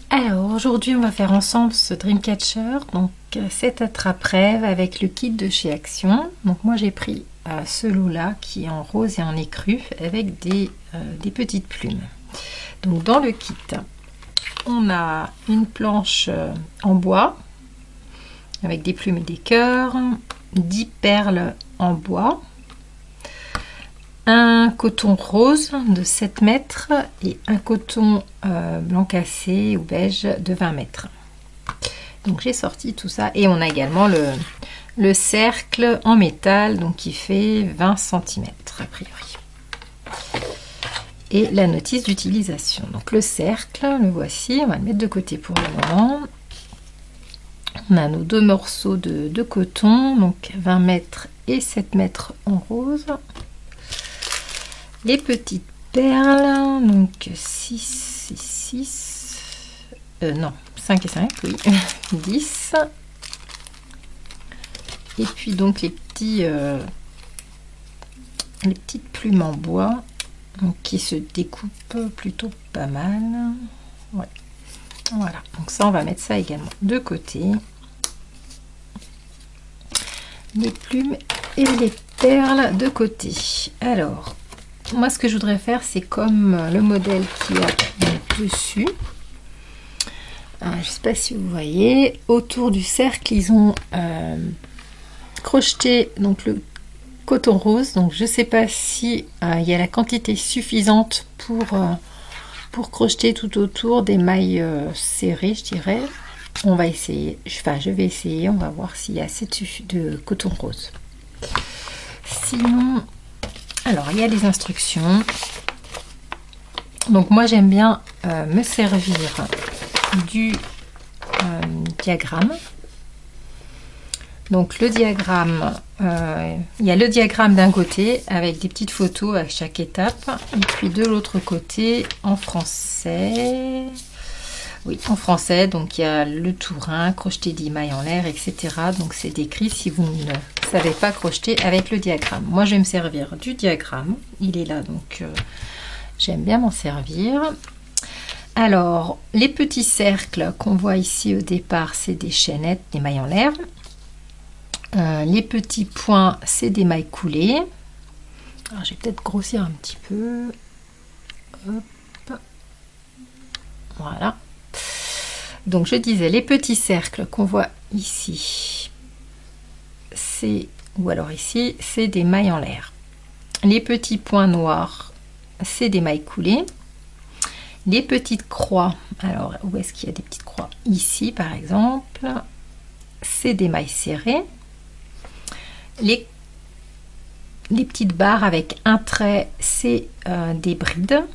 Alors aujourd'hui on va faire ensemble ce Dreamcatcher, donc cet attrape-rêve avec le kit de chez Action. Donc moi j'ai pris ce lot là qui est en rose et en écru avec des petites plumes. Donc dans le kit on a une planche en bois avec des plumes et des cœurs, 10 perles en bois, un coton rose de 7 mètres et un coton blanc cassé ou beige de 20 mètres. Donc j'ai sorti tout ça et on a également le cercle en métal donc qui fait 20 cm a priori. Et la notice d'utilisation. Donc le cercle, le voici, on va le mettre de côté pour le moment. On a nos deux morceaux de coton, donc 20 mètres et 7 mètres en rose. Les petites perles, donc 6 et 6, non, 5 et 5, oui, 10. Et puis donc les petites plumes en bois, donc, qui se découpent plutôt pas mal. Ouais. Voilà, donc ça on va mettre ça également de côté. Les plumes et les perles de côté. Alors, moi ce que je voudrais faire, c'est comme le modèle qui a dessus. Alors, je ne sais pas si vous voyez, autour du cercle, ils ont crocheté donc le coton rose. Donc je ne sais pas si il y a la quantité suffisante pour crocheter tout autour des mailles serrées, je dirais. On va essayer, enfin je vais essayer, on va voir s'il y a assez de coton rose. Sinon, alors il y a les instructions. Donc moi j'aime bien me servir du diagramme. Donc le diagramme, il y a le diagramme d'un côté avec des petites photos à chaque étape, et puis de l'autre côté en français. Oui, en français, donc il y a le tourin, crocheter 10 mailles en l'air, etc. Donc c'est décrit si vous ne savez pas crocheter avec le diagramme. Moi je vais me servir du diagramme, il est là donc j'aime bien m'en servir. Alors les petits cercles qu'on voit ici au départ, c'est des chaînettes, des mailles en l'air. Les petits points, c'est des mailles coulées. Alors je vais peut-être grossir un petit peu. Hop. Voilà. Donc je disais, les petits cercles qu'on voit ici, ou alors ici, c'est des mailles en l'air. Les petits points noirs, c'est des mailles coulées. Les petites croix, alors où est-ce qu'il y a des petites croix? Ici par exemple, c'est des mailles serrées. Les petites barres avec un trait, c'est des brides.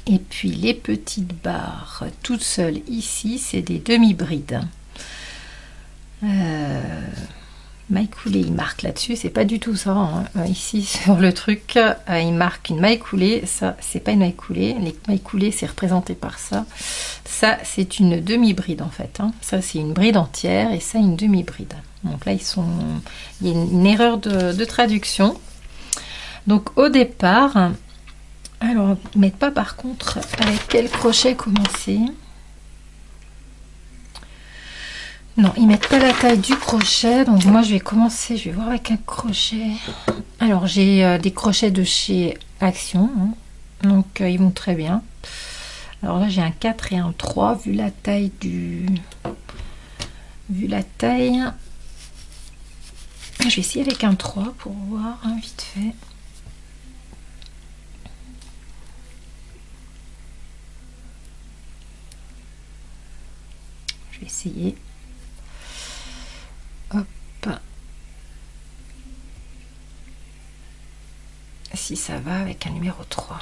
Et puis les petites barres toutes seules ici, c'est des demi-brides. Maille coulée, il marque là-dessus, c'est pas du tout ça. Hein. Ici sur le truc, il marque une maille coulée. Ça, c'est pas une maille coulée. Les mailles coulées, c'est représenté par ça. Ça, c'est une demi-bride en fait. Hein. Ça, c'est une bride entière et ça, une demi-bride. Donc là, il y a une erreur de traduction. Donc au départ, alors, mais pas par contre avec quel crochet commencer. Non, ils mettent pas la taille du crochet, donc moi je vais commencer, je vais voir avec un crochet. Alors j'ai des crochets de chez Action, hein, donc ils vont très bien. Alors là j'ai un 4 et un 3, vu la taille je vais essayer avec un 3 pour voir, hein, vite fait. Je vais essayer. Hop. Si ça va avec un numéro 3.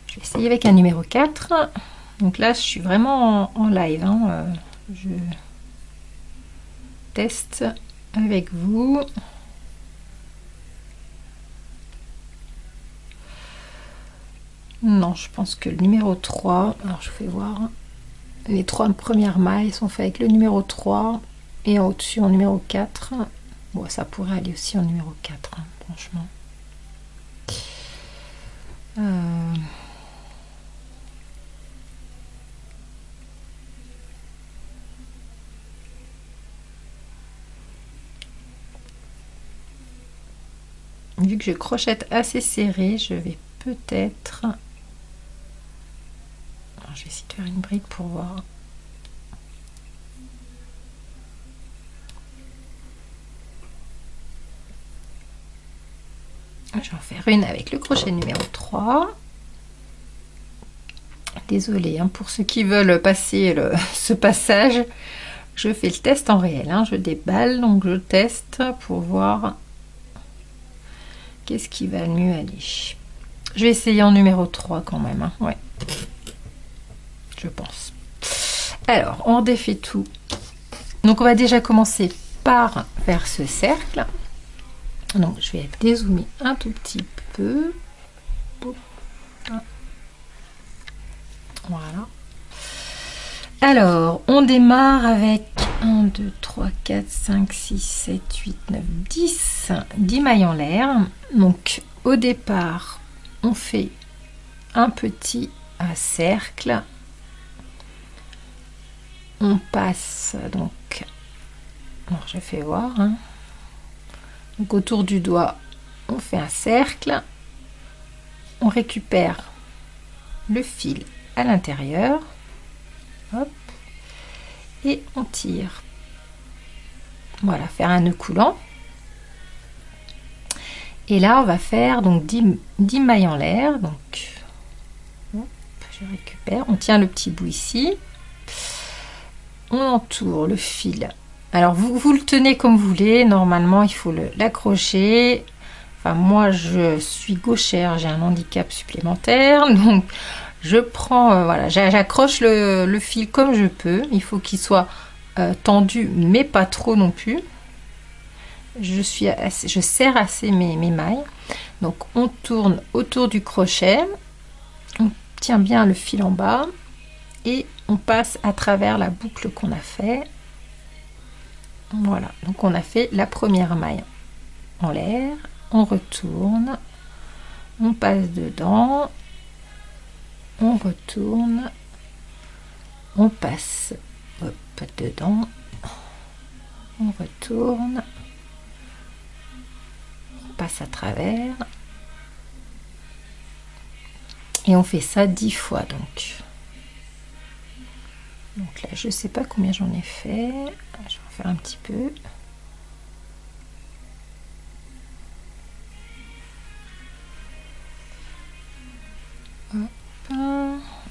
Je vais essayer avec un numéro 4. Donc là, je suis vraiment en live. Hein. Je teste avec vous. Non, je pense que le numéro 3, alors je vais voir, Les 3 premières mailles sont faites avec le numéro 3 et au-dessus en numéro 4. Bon, ça pourrait aller aussi en numéro 4, hein, franchement. Vu que je crochette assez serré, je vais peut-être... Je vais essayer de faire une bride pour voir. Je vais en faire une avec le crochet numéro 3. Désolée, hein, pour ceux qui veulent passer ce passage, je fais le test en réel. Hein, je déballe, donc je teste pour voir qu'est-ce qui va le mieux aller. Je vais essayer en numéro 3 quand même. Hein, ouais. Je pense. Alors, on défait tout. Donc, on va déjà commencer par faire ce cercle. Donc, je vais dézoomer un tout petit peu. Voilà. Alors, on démarre avec 1, 2, 3, 4, 5, 6, 7, 8, 9, 10 mailles en l'air. Donc, au départ, on fait un petit cercle. On passe donc, alors je fais voir, hein. Donc autour du doigt, on fait un cercle. On récupère le fil à l'intérieur. Hop. Et on tire. Voilà, faire un nœud coulant. Et là, on va faire donc 10 mailles en l'air. Donc, hop, je récupère. On tient le petit bout ici. On entoure le fil. Alors, vous le tenez comme vous voulez. Normalement, il faut l'accrocher. Enfin, moi, je suis gauchère. J'ai un handicap supplémentaire. Donc, je prends... voilà, j'accroche le fil comme je peux. Il faut qu'il soit tendu, mais pas trop non plus. Je serre assez mes mailles. Donc, on tourne autour du crochet. On tient bien le fil en bas. Et on passe à travers la boucle qu'on a fait. Voilà, donc on a fait la première maille en l'air, on retourne, on passe dedans, on retourne, on passe dedans, on retourne, on passe à travers et on fait ça 10 fois donc. Donc là, je sais pas combien j'en ai fait. Je vais en faire un petit peu. Hop.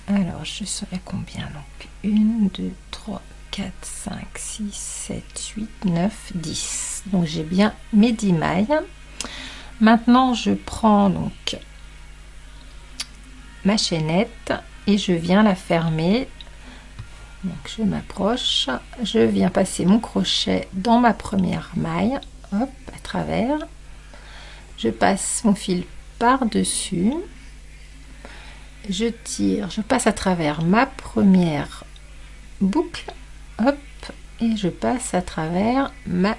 Alors, je serai combien? Donc, 1, 2, 3, 4, 5, 6, 7, 8, 9, 10. Donc, j'ai bien mes 10 mailles. Maintenant, je prends donc ma chaînette et je viens la fermer. Donc je m'approche, je viens passer mon crochet dans ma première maille, hop, à travers, je passe mon fil par dessus, je tire, je passe à travers ma première boucle, hop, et je passe à travers ma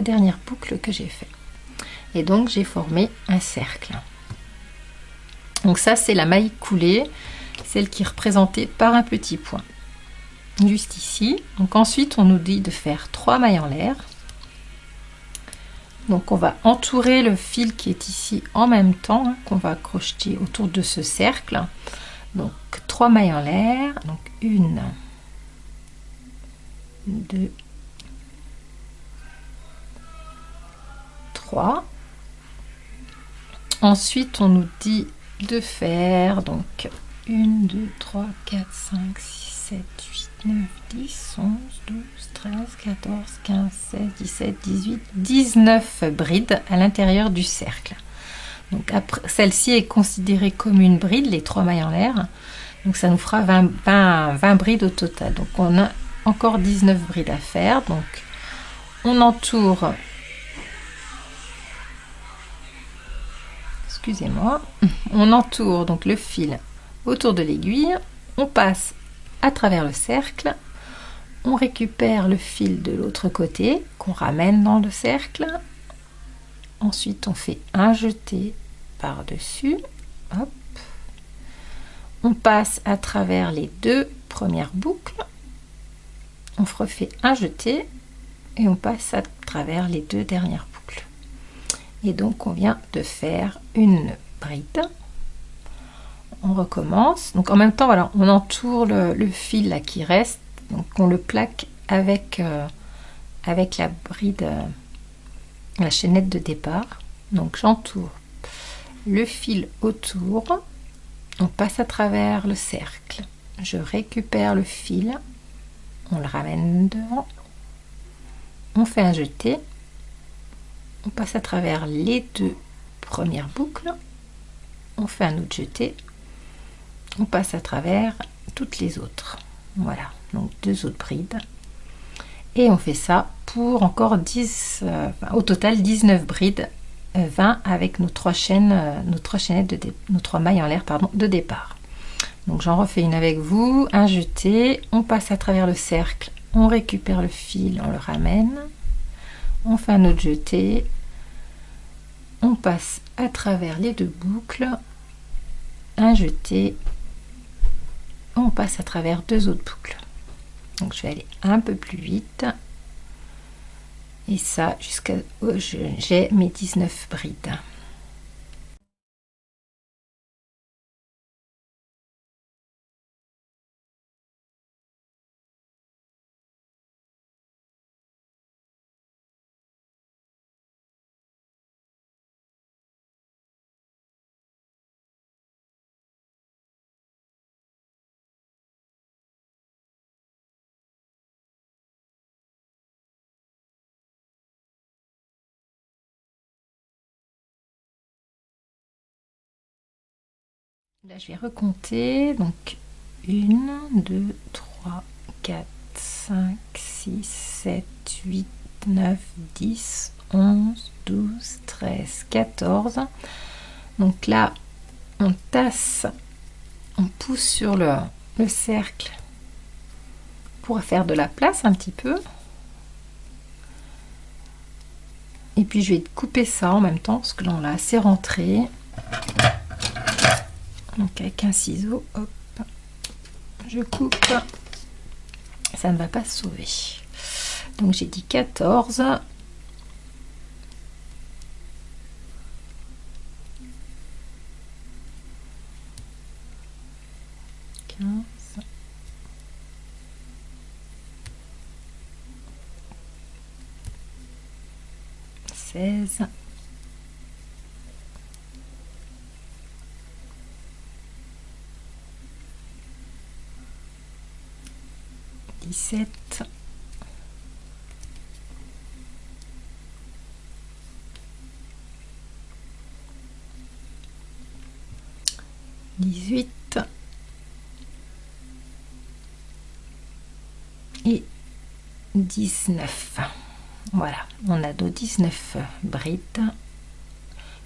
dernière boucle que j'ai fait. Et donc j'ai formé un cercle. Donc ça c'est la maille coulée, celle qui est représentée par un petit point. Juste ici. Donc ensuite on nous dit de faire 3 mailles en l'air. Donc on va entourer le fil qui est ici en même temps, hein, qu'on va crocheter autour de ce cercle. Donc 3 mailles en l'air, donc 1, 2, 3. Ensuite on nous dit de faire donc 1, 2, 3, 4, 5, 6, 7, 8, 9, 10, 11, 12, 13, 14, 15, 16, 17, 18, 19 brides à l'intérieur du cercle. Donc après, celle-ci est considérée comme une bride, les 3 mailles en l'air. Donc ça nous fera 20 brides au total. Donc on a encore 19 brides à faire. Donc on entoure, excusez-moi, on entoure donc le fil autour de l'aiguille. On passe à travers le cercle. On récupère le fil de l'autre côté qu'on ramène dans le cercle. Ensuite, on fait un jeté par-dessus. Hop. On passe à travers les deux premières boucles. On refait un jeté et on passe à travers les deux dernières boucles. Et donc, on vient de faire une bride. On recommence. Donc, en même temps, voilà, on entoure le fil là qui reste. Donc, on le plaque avec la bride, la chaînette de départ. Donc, j'entoure le fil autour. On passe à travers le cercle. Je récupère le fil. On le ramène devant. On fait un jeté. On passe à travers les deux premières boucles. On fait un autre jeté. On passe à travers toutes les autres. Voilà, donc deux autres brides. Et on fait ça pour encore 10, au total 19 brides, 20 avec nos trois chaînettes, nos trois mailles en l'air, pardon, de départ. Donc j'en refais une avec vous, un jeté, on passe à travers le cercle, on récupère le fil, on le ramène, on fait un autre jeté, on passe à travers les deux boucles, un jeté, on passe à travers deux autres boucles. Donc je vais aller un peu plus vite. Et ça jusqu'à j'ai mes 19 brides. Là, je vais recompter. Donc, 1, 2, 3, 4, 5, 6, 7, 8, 9, 10, 11, 12, 13, 14. Donc là, on tasse, on pousse sur le cercle pour faire de la place un petit peu. Et puis, je vais couper ça en même temps parce que là, on l'a assez rentré. Donc avec un ciseau, hop, je coupe, ça ne va pas se sauver. Donc j'ai dit 14. 15. 16. 17, 18 et 19. Voilà, on a nos 19 brides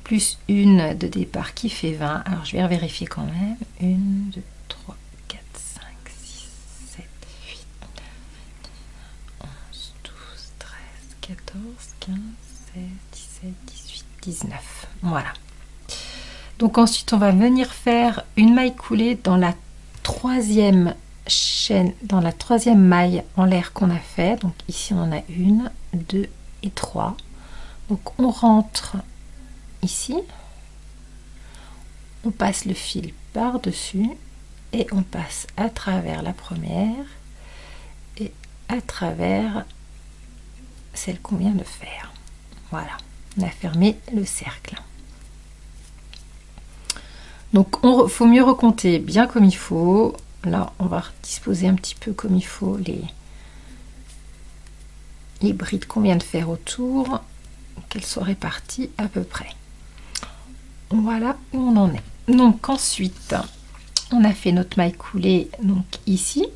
plus une de départ qui fait 20. Alors je vais vérifier quand même. 1, 2, 3, 4, 5, 6, 7, 8, 9, 11, 12, 13, 14, 15, 16, 17, 18, 19. Voilà. Donc ensuite, on va venir faire une maille coulée dans la troisième chaîne, dans la troisième maille en l'air qu'on a fait. Donc ici, on en a 1, 2 et 3. Donc on rentre ici, on passe le fil par-dessus et on passe à travers la première et à travers celle qu'on vient de faire. Voilà, on a fermé le cercle. Donc il faut mieux recompter bien comme il faut. Là, on va disposer un petit peu comme il faut les brides qu'on vient de faire autour, qu'elles soient réparties à peu près. Voilà où on en est. Donc ensuite, on a fait notre maille coulée donc ici.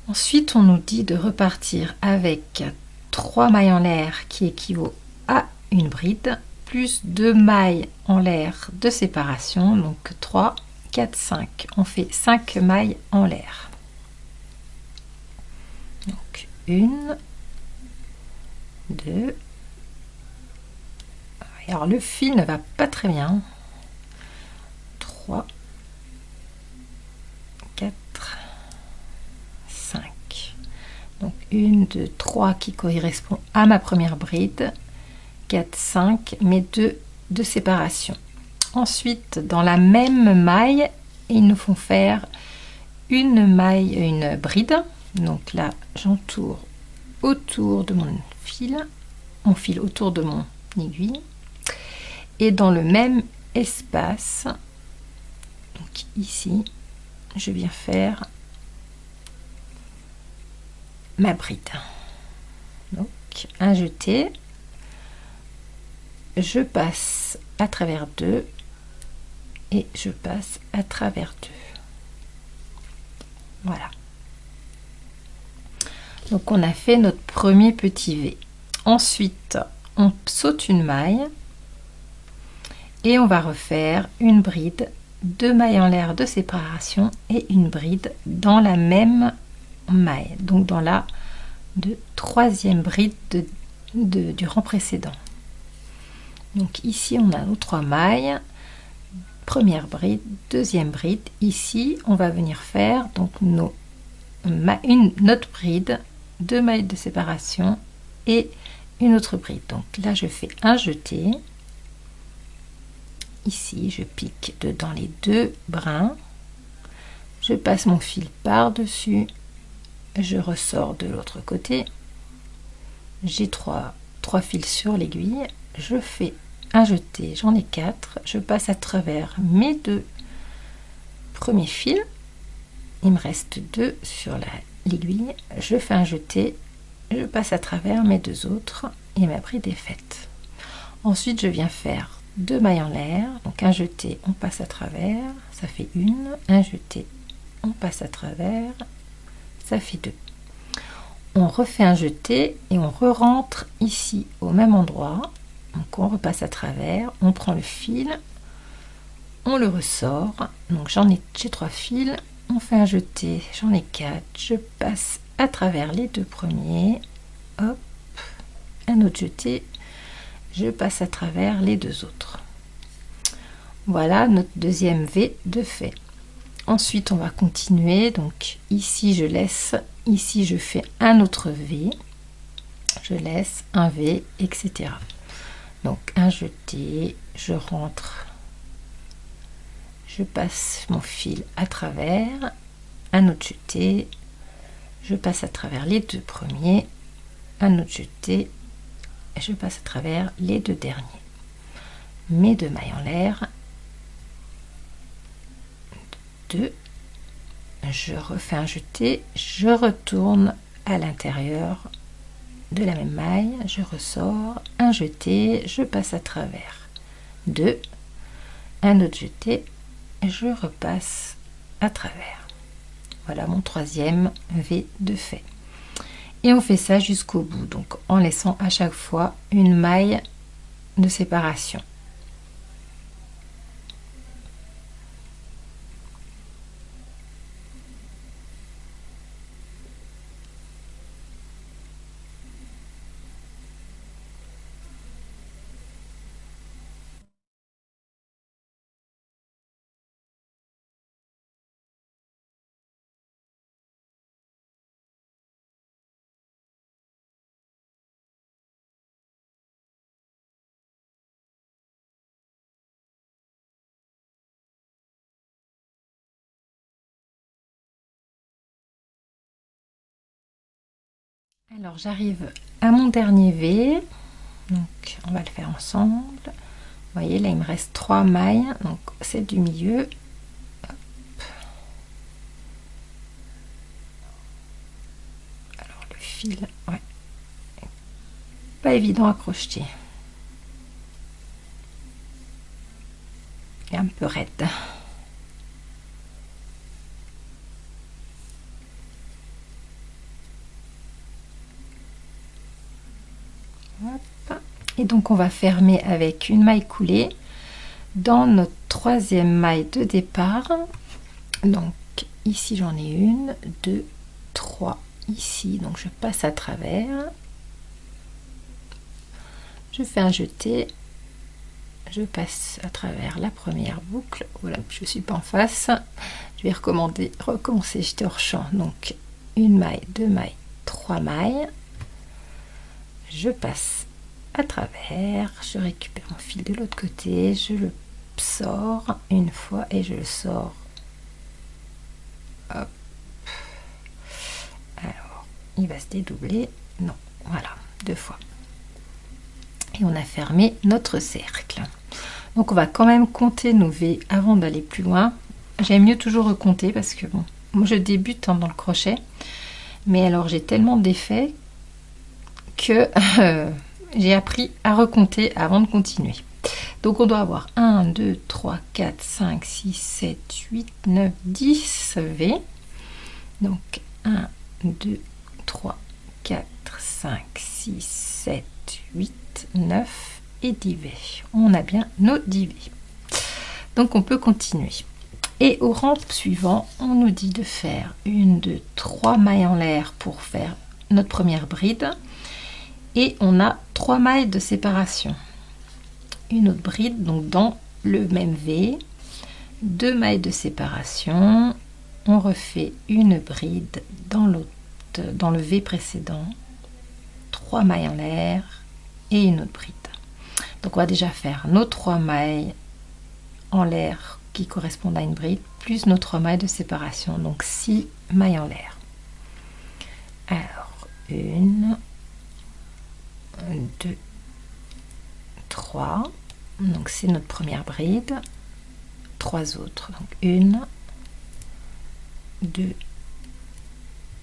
Ensuite, on nous dit de repartir avec 3 mailles en l'air qui équivaut à une bride, plus 2 mailles en l'air de séparation, donc 3, 4, 5. On fait 5 mailles en l'air. Donc 1, 2. Alors le fil ne va pas très bien. 3, 4, 5. Donc 1, 2, 3 qui correspond à ma première bride. 4, 5, mes 2 de séparation. Ensuite, dans la même maille, il nous faut faire une maille, une bride. Donc là, j'entoure autour de mon fil autour de mon aiguille. Et dans le même espace, donc ici, je viens faire ma bride. Donc, un jeté. Je passe à travers 2 et je passe à travers 2. Voilà. Donc on a fait notre premier petit V. Ensuite, on saute une maille et on va refaire une bride, 2 mailles en l'air de séparation et une bride dans la même maille, donc dans la troisième bride du rang précédent. Donc ici on a nos 3 mailles, première bride, deuxième bride. Ici on va venir faire donc notre bride, 2 mailles de séparation et une autre bride. Donc là je fais un jeté. Ici je pique dedans les 2 brins, je passe mon fil par dessus, je ressors de l'autre côté, j'ai 3 fils sur l'aiguille, je fais un jeté, j'en ai 4, je passe à travers mes 2 premiers fils, il me reste 2 sur l'aiguille, je fais un jeté, je passe à travers mes 2 autres et ma bride est faite. Ensuite je viens faire 2 mailles en l'air, donc un jeté, on passe à travers, ça fait 1, un jeté, on passe à travers, ça fait 2. On refait un jeté et on re-rentre ici au même endroit, donc on repasse à travers, on prend le fil, on le ressort, donc j'ai 3 fils, on fait un jeté, j'en ai 4, je passe à travers les 2 premiers, hop, un autre jeté, je passe à travers les 2 autres. Voilà notre deuxième V de fait. Ensuite on va continuer, donc ici je laisse, ici je fais un autre V, je laisse un V, etc. Donc un jeté, je rentre, je passe mon fil à travers, un autre jeté, je passe à travers les 2 premiers, un autre jeté, et je passe à travers les 2 derniers. Mes 2 mailles en l'air, 2, je refais un jeté, je retourne à l'intérieur de la même maille, je ressors, un jeté, je passe à travers 2, un autre jeté, je repasse à travers. Voilà mon troisième V de fait. Et on fait ça jusqu'au bout, donc en laissant à chaque fois une maille de séparation. Alors j'arrive à mon dernier V, donc on va le faire ensemble. Vous voyez là il me reste 3 mailles, donc celle du milieu. Hop. Alors le fil, ouais, pas évident à crocheter. Il est un peu raide. Hop. Et donc on va fermer avec une maille coulée. dans notre troisième maille de départ. Donc ici j'en ai une, deux, trois ici, donc je passe à travers, je fais un jeté, je passe à travers la première boucle. Voilà, je suis pas en face, je vais recommencer jeter hors champ. Donc une maille, deux mailles, trois mailles, je passe à travers, je récupère mon fil de l'autre côté, je le sors une fois et je le sors. Hop. Alors il va se dédoubler, non, voilà, deux fois. Et on a fermé notre cercle. Donc on va quand même compter nos V avant d'aller plus loin. J'aime mieux toujours recompter parce que bon, moi je débute dans le crochet, mais alors j'ai tellement d'effets que j'ai appris à recompter avant de continuer. Donc on doit avoir 1, 2, 3, 4, 5, 6, 7, 8, 9, 10 V. Donc 1, 2, 3, 4, 5, 6, 7, 8, 9 et 10 V. On a bien nos 10 V. Donc on peut continuer. Et au rang suivant, on nous dit de faire 1, 2, 3 mailles en l'air pour faire notre première bride. Et on a 3 mailles de séparation. Une autre bride, donc dans le même V. 2 mailles de séparation. On refait une bride dans le V précédent. 3 mailles en l'air et une autre bride. Donc on va déjà faire nos 3 mailles en l'air qui correspondent à une bride, plus nos 3 mailles de séparation, donc 6 mailles en l'air. Alors 1, 2, 3, donc c'est notre première bride, 3 autres, donc 1, 2,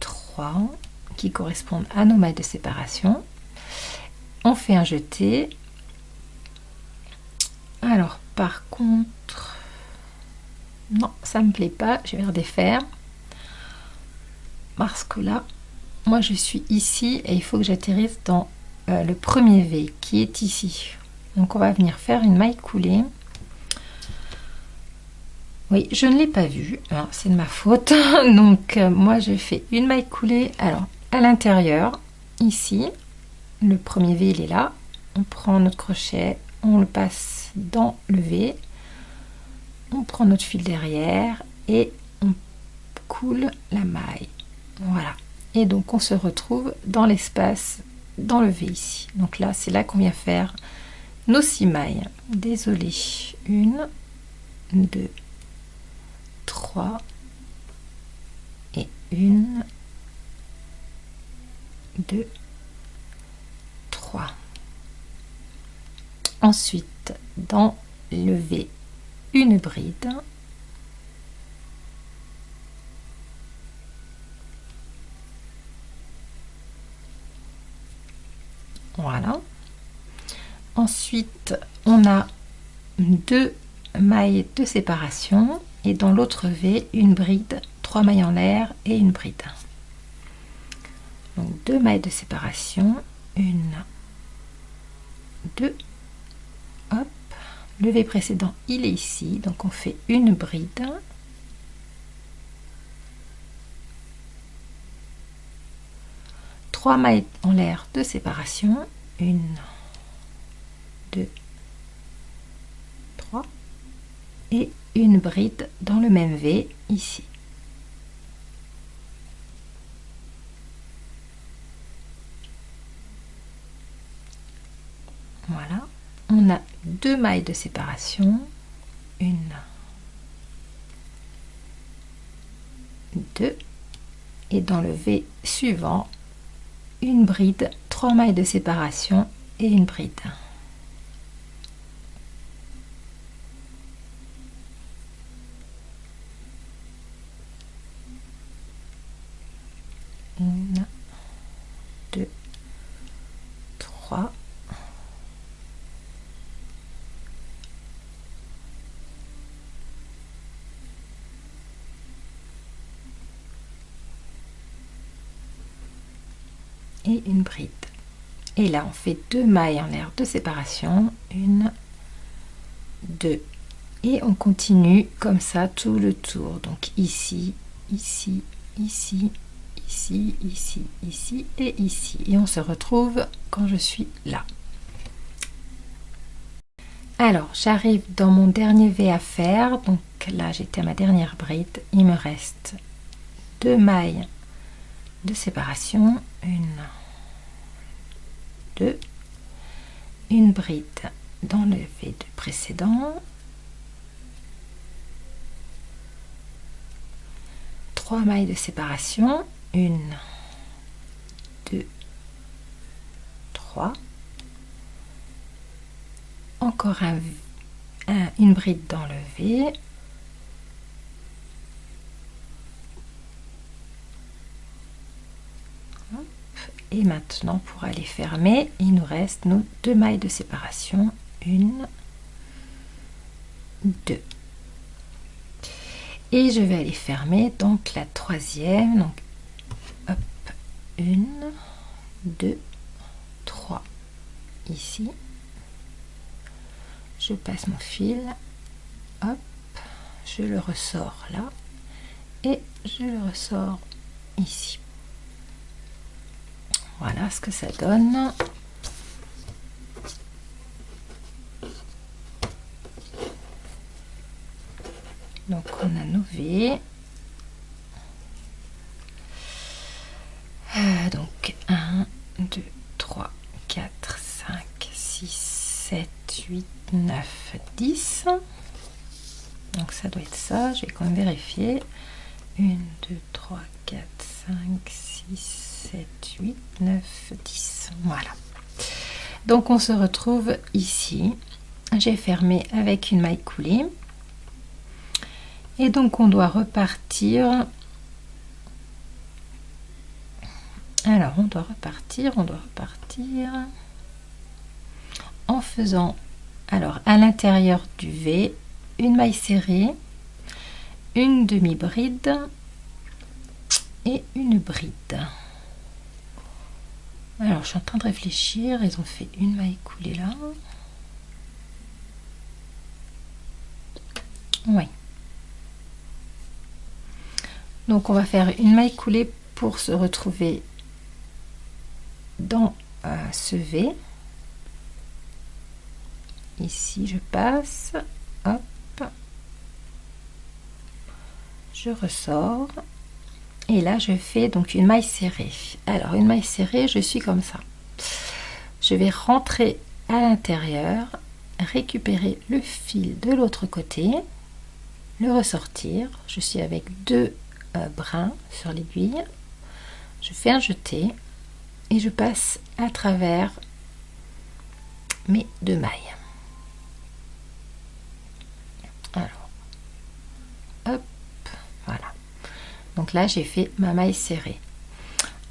3 qui correspondent à nos mailles de séparation. On fait un jeté. Alors par contre, non, ça me plaît pas, je vais redéfaire parce que là moi je suis ici et il faut que j'atterrisse dans le premier V qui est ici. Donc on va venir faire une maille coulée. Oui, je ne l'ai pas vu, c'est de ma faute. Donc moi je fais une maille coulée. Alors à l'intérieur, ici, le premier V il est là. On prend notre crochet, on le passe dans le V. On prend notre fil derrière et on coule la maille. Voilà. Et donc on se retrouve dans l'espace, dans le V ici. Donc là, c'est là qu'on vient faire nos 6 mailles. Désolée. 1, 2, 3 et 1, 2, 3. Ensuite, dans le V, une bride. Voilà. Ensuite, on a 2 mailles de séparation et dans l'autre V, une bride, 3 mailles en l'air et une bride. Donc 2 mailles de séparation, 1, 2, hop. Le V précédent, il est ici, donc on fait une bride. Trois mailles en l'air de séparation, 1, 2, 3 et une bride dans le même V ici. Voilà, on a 2 mailles de séparation, 1, 2 et dans le V suivant, une bride, 3 mailles de séparation et une bride. Une, 2, 3. Et une bride. Et là on fait 2 mailles en l'air de séparation, 1, 2 Et on continue comme ça tout le tour. Donc ici, ici, ici, ici, ici, ici et ici. Et on se retrouve quand je suis là. Alors, j'arrive dans mon dernier V à faire. Donc là, j'étais à ma dernière bride. Il me reste 2 mailles de séparation. 1, 2. Une bride dans le V2 précédent. 3 mailles de séparation. 1, 2, 3. Encore une bride dans le V. Hop. Et maintenant, pour aller fermer, il nous reste nos 2 mailles de séparation. 1, 2. Et je vais aller fermer donc la troisième. Donc, hop, 1, 2, 3. Ici. Je passe mon fil, hop, je le ressors là et je le ressors ici. Voilà ce que ça donne. Donc on a nos V. Donc 1, 2, 3, 4, 5, 6, 7, 8, 9, 10. Donc ça doit être ça, je vais quand même vérifier. 1, 2, 3, 4, 5, 6, 7, 8, 9, 10. Voilà. Donc on se retrouve ici. J'ai fermé avec une maille coulée. Et donc on doit repartir. Alors on doit repartir en faisant, alors à l'intérieur du V, une maille serrée, une demi-bride et une bride. Alors je suis en train de réfléchir, ils ont fait une maille coulée là. Oui. Donc on va faire une maille coulée pour se retrouver dans ce V. Ici je passe, hop, je ressors et là je fais donc une maille serrée. Alors une maille serrée, je suis comme ça. Je vais rentrer à l'intérieur, récupérer le fil de l'autre côté, le ressortir. Je suis avec 2 brins sur l'aiguille. Je fais un jeté et je passe à travers mes 2 mailles. Alors, hop, voilà. Donc là, j'ai fait ma maille serrée.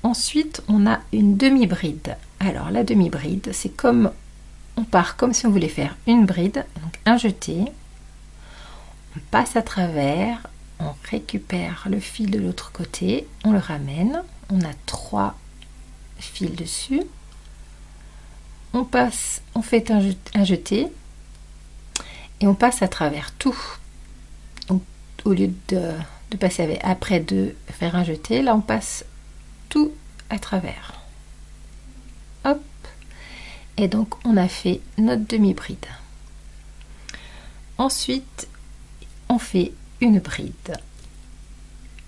Ensuite, on a une demi-bride. Alors, la demi-bride, c'est comme, on part comme si on voulait faire une bride. Donc, un jeté, on passe à travers, on récupère le fil de l'autre côté, on le ramène. On a 3 fils dessus. On passe, on fait un jeté et on passe à travers tout. Donc, au lieu de passer après de faire un jeté, là on passe tout à travers. Hop, et donc on a fait notre demi-bride. Ensuite, on fait une bride.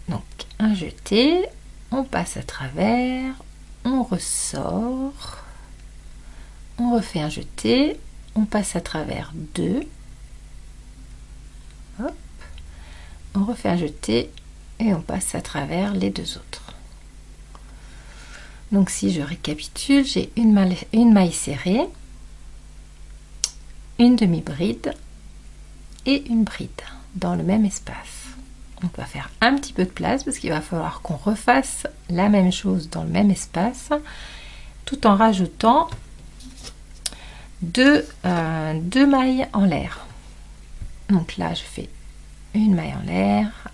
Donc un jeté, on passe à travers, on ressort, on refait un jeté, on passe à travers 2. Hop, on refait un jeté et on passe à travers les 2 autres. Donc si je récapitule, j'ai une maille serrée, une demi-bride et une bride dans le même espace. Donc on va faire un petit peu de place parce qu'il va falloir qu'on refasse la même chose dans le même espace tout en rajoutant 2 mailles en l'air. Donc là je fais une maille en l'air,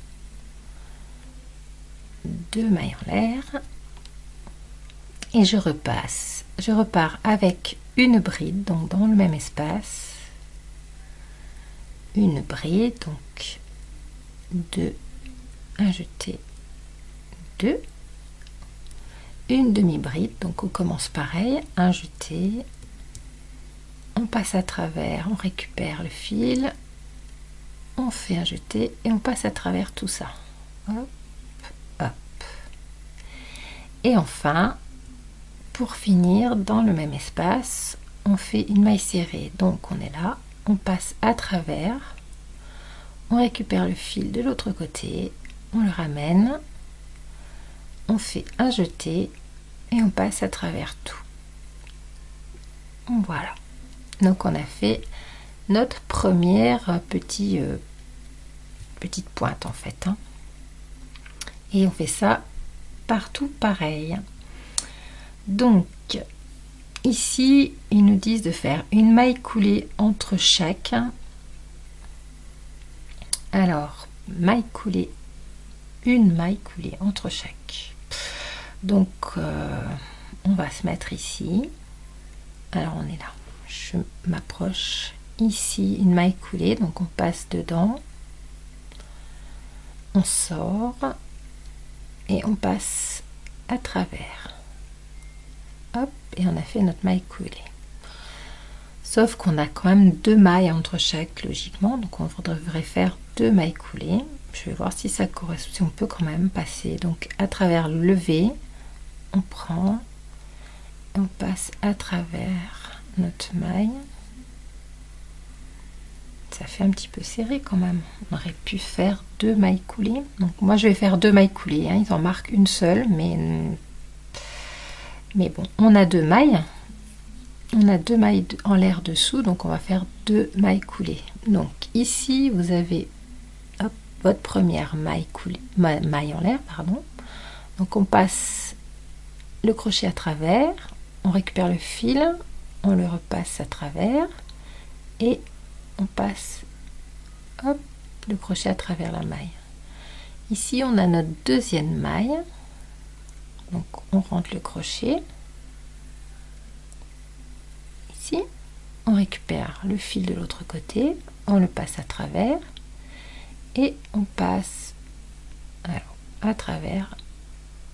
2 mailles en l'air et je repars avec une bride, donc dans le même espace, une bride, donc 2, un jeté, 2, une demi-bride, donc on commence pareil, un jeté, on passe à travers, on récupère le fil, on fait un jeté et on passe à travers tout ça. Hop, hop. Et enfin, pour finir, dans le même espace, on fait une maille serrée. Donc on est là, on passe à travers, on récupère le fil de l'autre côté, on le ramène, on fait un jeté et on passe à travers tout. Voilà. Donc on a fait notre première petite pointe en fait. Hein. Et on fait ça partout pareil. Donc ici, ils nous disent de faire une maille coulée entre chaque. Alors, maille coulée, une maille coulée entre chaque. Donc, on va se mettre ici. Alors, on est là. Je m'approche. Ici, une maille coulée. Donc, on passe dedans. On sort. Et on passe à travers. Hop, et on a fait notre maille coulée. Sauf qu'on a quand même 2 mailles entre chaque, logiquement. Donc, on devrait faire 2 mailles coulées. Je vais voir si ça correspond, si on peut quand même passer. Donc, à travers le levé, on prend, on passe à travers notre maille. Ça fait un petit peu serré quand même. On aurait pu faire 2 mailles coulées. Donc, moi, je vais faire 2 mailles coulées. Hein. Ils en marquent une seule, mais bon, on a 2 mailles. On a 2 mailles en l'air dessous, donc on va faire 2 mailles coulées. Donc ici, vous avez hop, votre première maille coulée, maille en l'air, pardon. Donc on passe le crochet à travers, on récupère le fil, on le repasse à travers et on passe hop, le crochet à travers la maille. Ici, on a notre deuxième maille. Donc on rentre le crochet. Ici, on récupère le fil de l'autre côté, on le passe à travers et on passe alors, à travers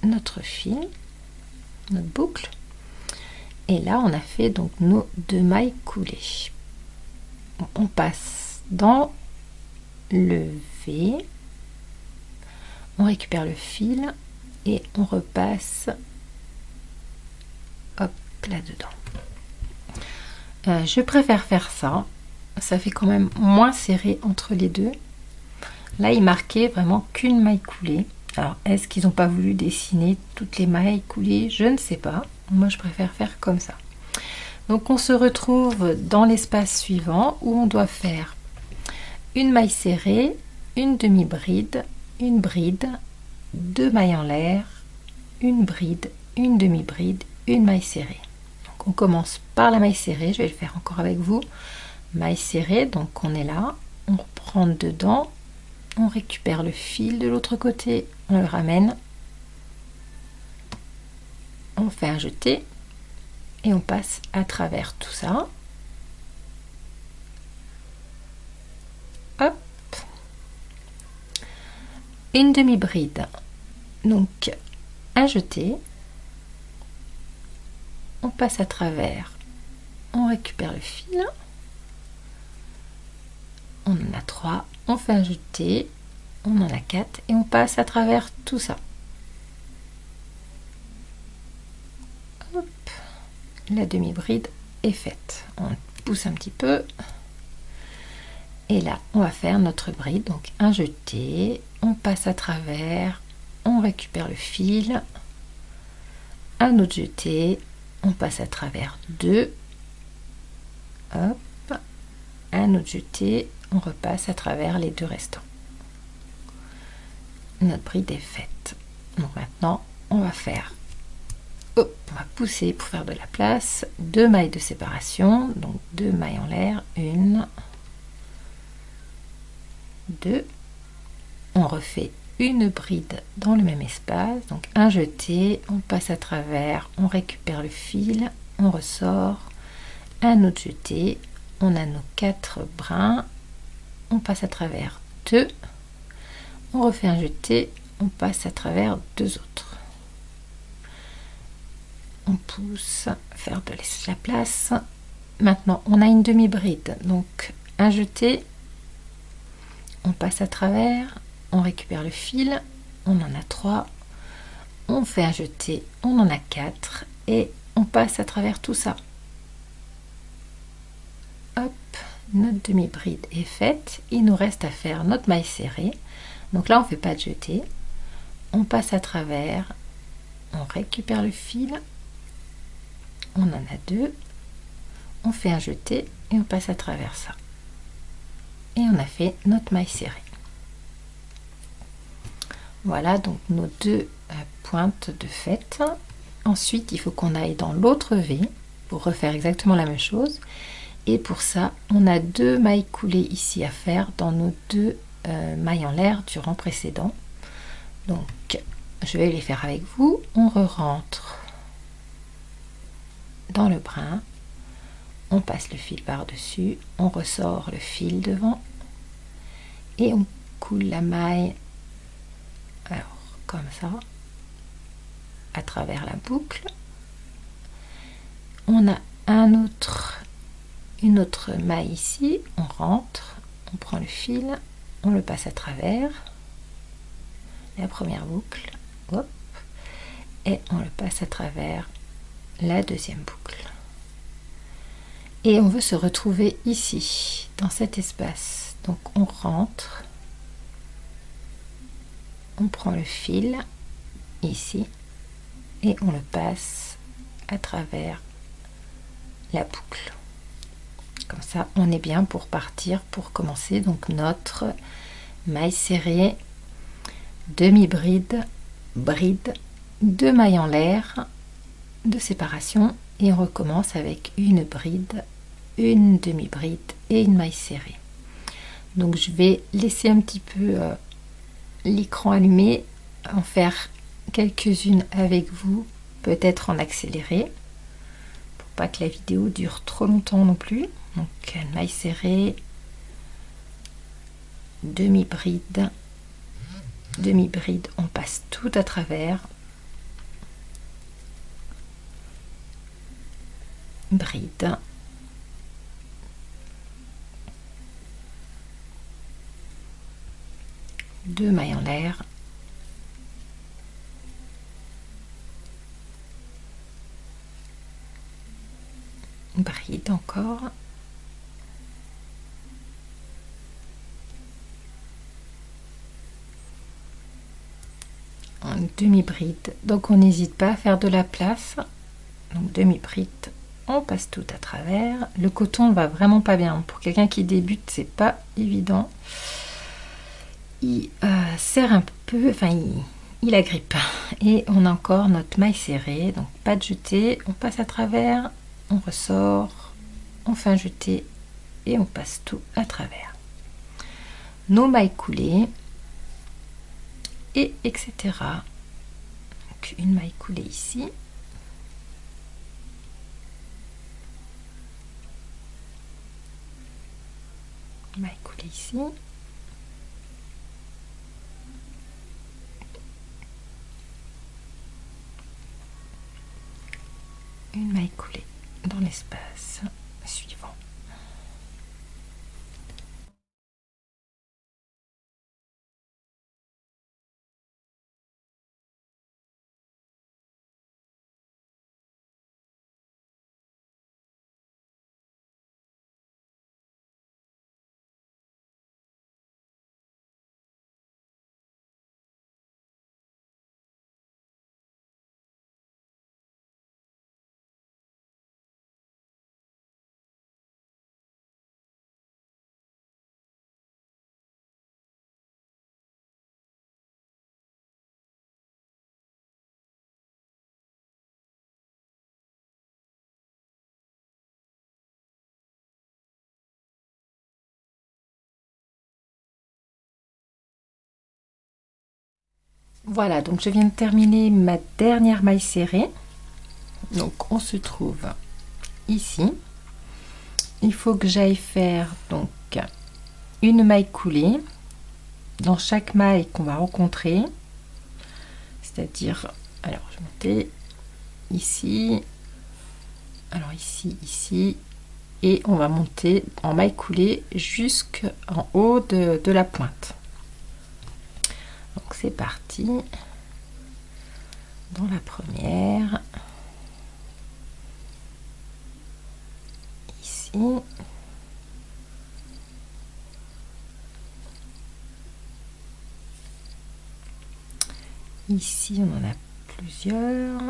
notre fil, notre boucle. Et là, on a fait donc nos 2 mailles coulées. On passe dans le V, on récupère le fil et on repasse hop là-dedans. Je préfère faire ça, ça fait quand même moins serré entre les deux. Là, il marquait vraiment qu'une maille coulée. Alors, est-ce qu'ils n'ont pas voulu dessiner toutes les mailles coulées? Je ne sais pas. Moi, je préfère faire comme ça. Donc, on se retrouve dans l'espace suivant où on doit faire une maille serrée, une demi-bride, une bride, 2 mailles en l'air, une bride, une demi-bride, une maille serrée. On commence par la maille serrée, je vais le faire encore avec vous. Maille serrée, donc on est là, on reprend dedans, on récupère le fil de l'autre côté, on le ramène, on fait un jeté et on passe à travers tout ça. Hop, une demi-bride, donc un jeté. On passe à travers, on récupère le fil, on en a 3, on fait un jeté, on en a 4 et on passe à travers tout ça. Hop, la demi-bride est faite. On pousse un petit peu et là on va faire notre bride, donc un jeté, on passe à travers, on récupère le fil, un autre jeté, on passe à travers 2, hop, un autre jeté, on repasse à travers les 2 restants. Notre bride est faite. Donc maintenant, on va faire, hop, on va pousser pour faire de la place, 2 mailles de séparation, donc 2 mailles en l'air, 1, 2, on refait une bride dans le même espace, donc un jeté, on passe à travers, on récupère le fil, on ressort, un autre jeté, on a nos 4 brins, on passe à travers 2, on refait un jeté, on passe à travers 2 autres. On pousse, faire de la place. Maintenant, on a une demi-bride, donc un jeté, on passe à travers, on récupère le fil, on en a 3, on fait un jeté, on en a 4 et on passe à travers tout ça. Hop, notre demi-bride est faite, il nous reste à faire notre maille serrée. Donc là, on ne fait pas de jeté, on passe à travers, on récupère le fil, on en a 2, on fait un jeté et on passe à travers ça. Et on a fait notre maille serrée. Voilà donc nos 2 pointes de fait. Ensuite, il faut qu'on aille dans l'autre V pour refaire exactement la même chose. Et pour ça, on a 2 mailles coulées ici à faire dans nos 2 mailles en l'air du rang précédent. Donc, je vais les faire avec vous. On re-rentre dans le brin, on passe le fil par-dessus, on ressort le fil devant et on coule la maille, alors comme ça, à travers la boucle. On a une autre maille ici, on rentre, on prend le fil, on le passe à travers la première boucle, hop, et on le passe à travers la deuxième boucle. Et on veut se retrouver ici, dans cet espace. Donc on rentre, on prend le fil ici et on le passe à travers la boucle. Comme ça, on est bien pour partir, pour commencer donc notre maille serrée, demi-bride, bride, 2 mailles en l'air de séparation et on recommence avec une bride, une demi-bride et une maille serrée. Donc je vais laisser un petit peu l'écran allumé, en faire quelques-unes avec vous, peut-être en accéléré pour pas que la vidéo dure trop longtemps non plus. Donc maille serrée, demi-bride, demi-bride, on passe tout à travers, bride, deux mailles en l'air, bride encore, demi-bride, donc on n'hésite pas à faire de la place, donc demi-bride, on passe tout à travers. Le coton va vraiment pas bien pour quelqu'un qui débute, c'est pas évident, il serre un peu, enfin il agrippe. Et on a encore notre maille serrée, donc pas de jeté, on passe à travers, on ressort, on fait un jeté et on passe tout à travers. Nos mailles coulées et etc. Donc une maille coulée ici, maille coulée ici, une maille coulée dans l'espace suivant. Voilà, donc je viens de terminer ma dernière maille serrée. Donc on se trouve ici. Il faut que j'aille faire donc une maille coulée dans chaque maille qu'on va rencontrer, c'est-à-dire, alors je vais monter ici, alors ici, ici, et on va monter en maille coulée jusqu'en haut de la pointe. Donc c'est parti. Dans la première, ici, ici on en a plusieurs,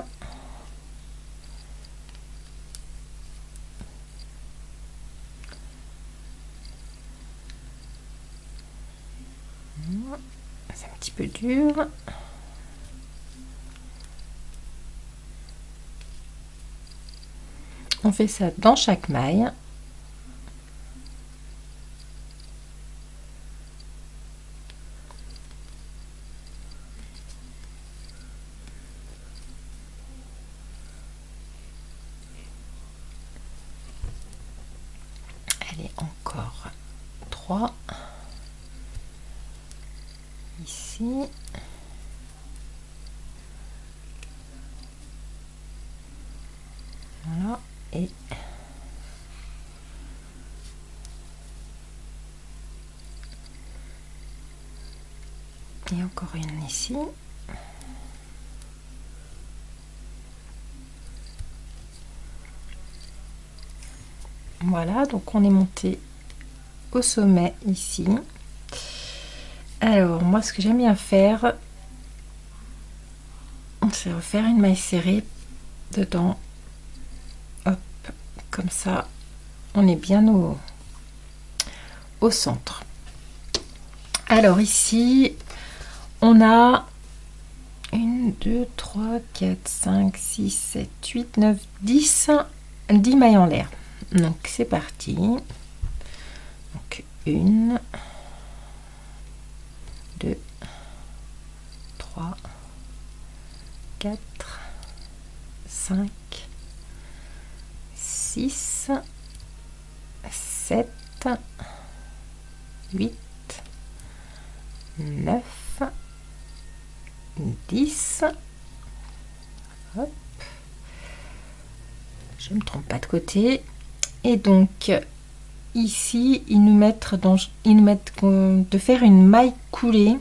c'est un petit peu dur. On fait ça dans chaque maille. Allez, encore 3. Ici. Voilà. Et encore une ici. Voilà, donc on est monté au sommet ici. Alors moi, ce que j'aime bien faire, c'est refaire une maille serrée dedans. Hop, comme ça, on est bien au centre. Alors ici, on a 1, 2, 3, 4, 5, 6, 7, 8, 9, 10 mailles en l'air. Donc c'est parti. Donc 1, 2, 3, 4, 5, 6, 7, 8, 9, 10. Hop. Je ne me trompe pas de côté. Et donc ici, ils nous mettent de faire une maille coulée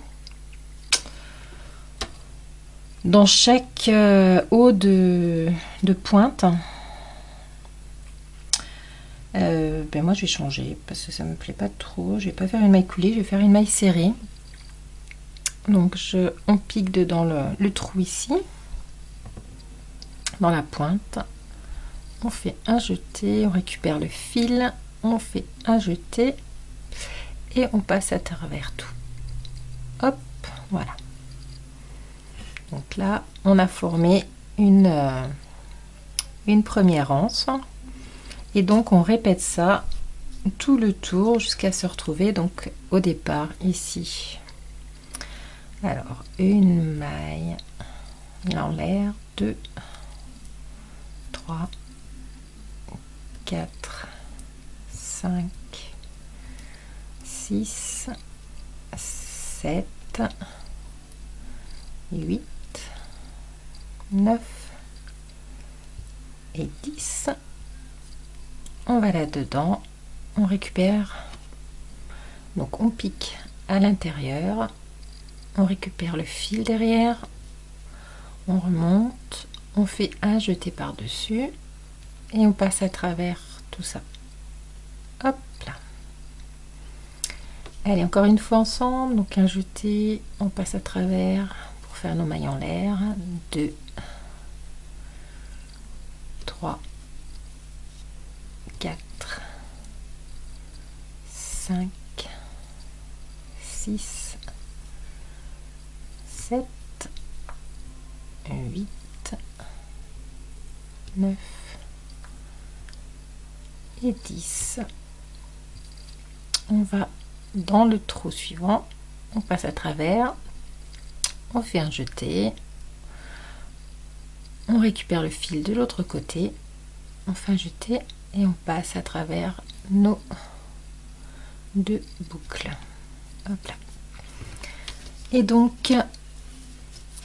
dans chaque haut de pointe. Ben moi je vais changer parce que ça me plaît pas trop. Je vais pas faire une maille coulée, je vais faire une maille serrée. Donc on pique dedans le trou ici, dans la pointe. On fait un jeté, on récupère le fil, on fait un jeté et on passe à travers tout. Hop, voilà. Donc là, on a formé une première anse. Et donc on répète ça tout le tour jusqu'à se retrouver donc au départ ici. Alors une maille en l'air, 2, 3, 4, 5, 6, 7, 8, 9 et 10. On va là-dedans, on récupère, donc on pique à l'intérieur, on récupère le fil derrière, on remonte, on fait un jeté par-dessus et on passe à travers tout ça. Hop là. Allez, encore une fois ensemble, donc un jeté, on passe à travers pour faire nos mailles en l'air. 2, 3, 4, 5, 6, 7, 8, 9 et 10. On va dans le trou suivant, on passe à travers, on fait un jeté, on récupère le fil de l'autre côté, on fait un jeté et on passe à travers nos de boucles. Hop là. Et donc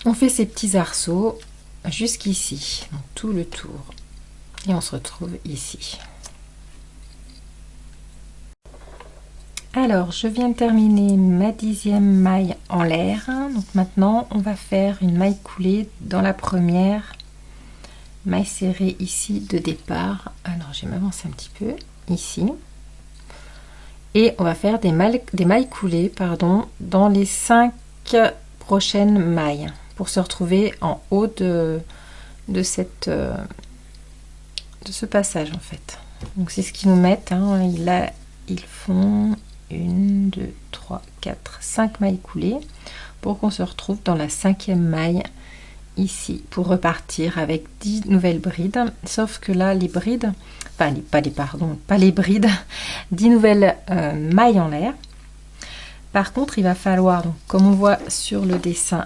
on fait ces petits arceaux jusqu'ici, donc tout le tour, et on se retrouve ici. Alors je viens de terminer ma 10e maille en l'air, donc maintenant on va faire une maille coulée dans la première maille serrée ici de départ. Alors je vais m'avancer un petit peu ici, et on va faire des mailles coulées, pardon, dans les 5 prochaines mailles pour se retrouver en haut de ce passage en fait. Donc c'est ce qu'ils nous mettent, hein. Là ils font 1, 2, 3, 4, 5 mailles coulées pour qu'on se retrouve dans la 5e maille ici pour repartir avec 10 nouvelles brides, sauf que là les brides, enfin pas les brides, 10 nouvelles mailles en l'air. Par contre il va falloir, donc, comme on voit sur le dessin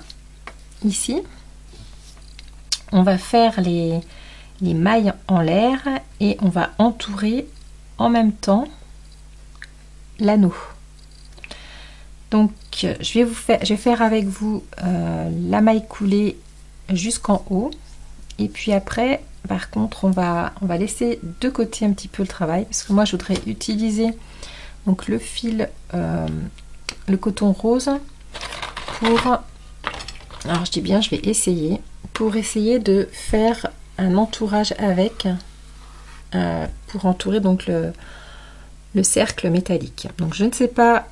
ici, on va faire les mailles en l'air et on va entourer en même temps l'anneau. Donc je vais faire avec vous la maille coulée jusqu'en haut, et puis après par contre on va laisser de côté un petit peu le travail, parce que moi je voudrais utiliser donc le fil, le coton rose pour, alors je dis bien, je vais essayer de faire un entourage avec, pour entourer donc le cercle métallique. Donc je ne sais pas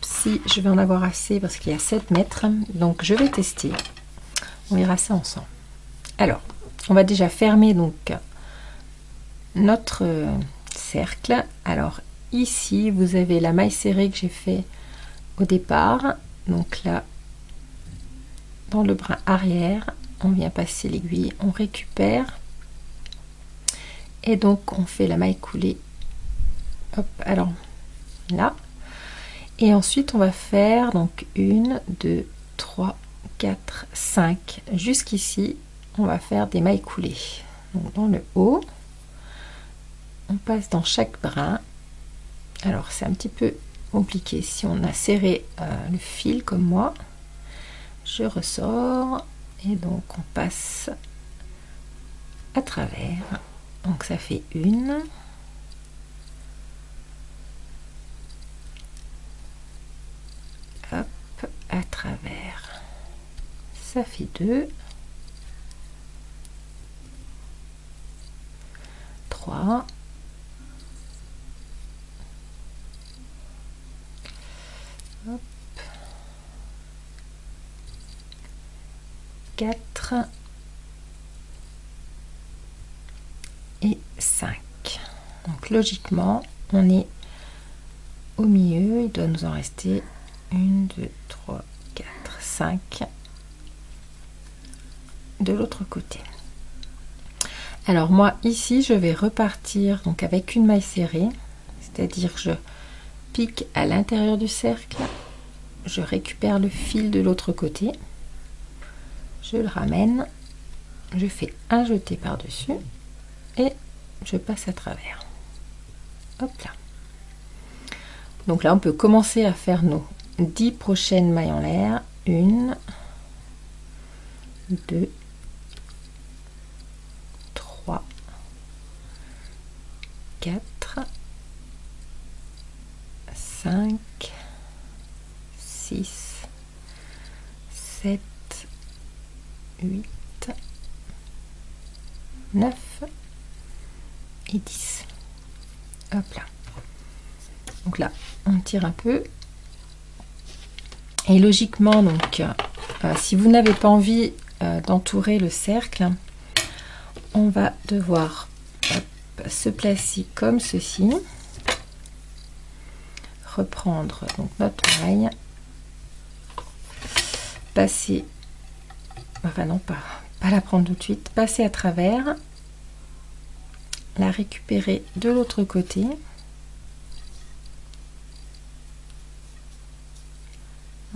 si je vais en avoir assez, parce qu'il y a 7 mètres, donc je vais tester, on verra ça ensemble. Alors on va déjà fermer donc notre cercle. Alors ici vous avez la maille serrée que j'ai fait au départ, donc là dans le brin arrière on vient passer l'aiguille, on récupère, et donc on fait la maille coulée, hop, alors là, et ensuite on va faire donc 1, 2, 3, 4, 5 jusqu'ici, on va faire des mailles coulées. Donc dans le haut on passe dans chaque brin. Alors c'est un petit peu compliqué si on a serré le fil comme moi. Je ressors et donc on passe à travers, donc ça fait 1, hop, à travers, ça fait 2, 3, 4 et 5. Donc logiquement on est au milieu, il doit nous en rester 1, 2, 3, 4, 5 de l'autre côté. Alors moi ici je vais repartir donc avec une maille serrée, c'est-à-dire que je pique à l'intérieur du cercle, je récupère le fil de l'autre côté, je le ramène, je fais un jeté par dessus et je passe à travers. Hop là. Donc là on peut commencer à faire nos 10 prochaines mailles en l'air. 1, 2, 3, 4, 5, 6, 7, 8, 9 et 10. Hop là. Donc là, on tire un peu. Et logiquement, donc, si vous n'avez pas envie d'entourer le cercle, on va devoir se placer comme ceci. Reprendre donc notre maille. Passer, enfin non, pas la prendre tout de suite. Passer à travers. La récupérer de l'autre côté.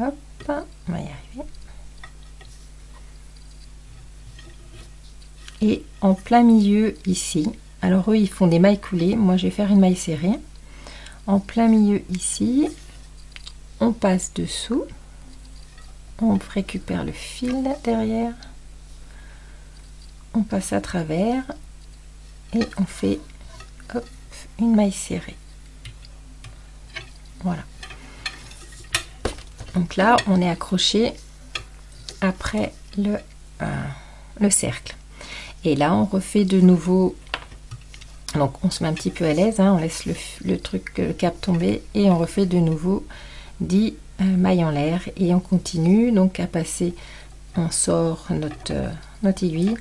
Hop, on va y arriver. Et en plein milieu ici, alors eux ils font des mailles coulées, moi je vais faire une maille serrée. en plein milieu ici, on passe dessous, on récupère le fil derrière, on passe à travers et on fait hop, une maille serrée. Voilà. Donc là, on est accroché après le cercle. Et là, on refait de nouveau. Donc, on se met un petit peu à l'aise, hein, on laisse le truc, le cap tomber et on refait de nouveau 10 mailles en l'air et on continue donc à passer. On sort notre aiguille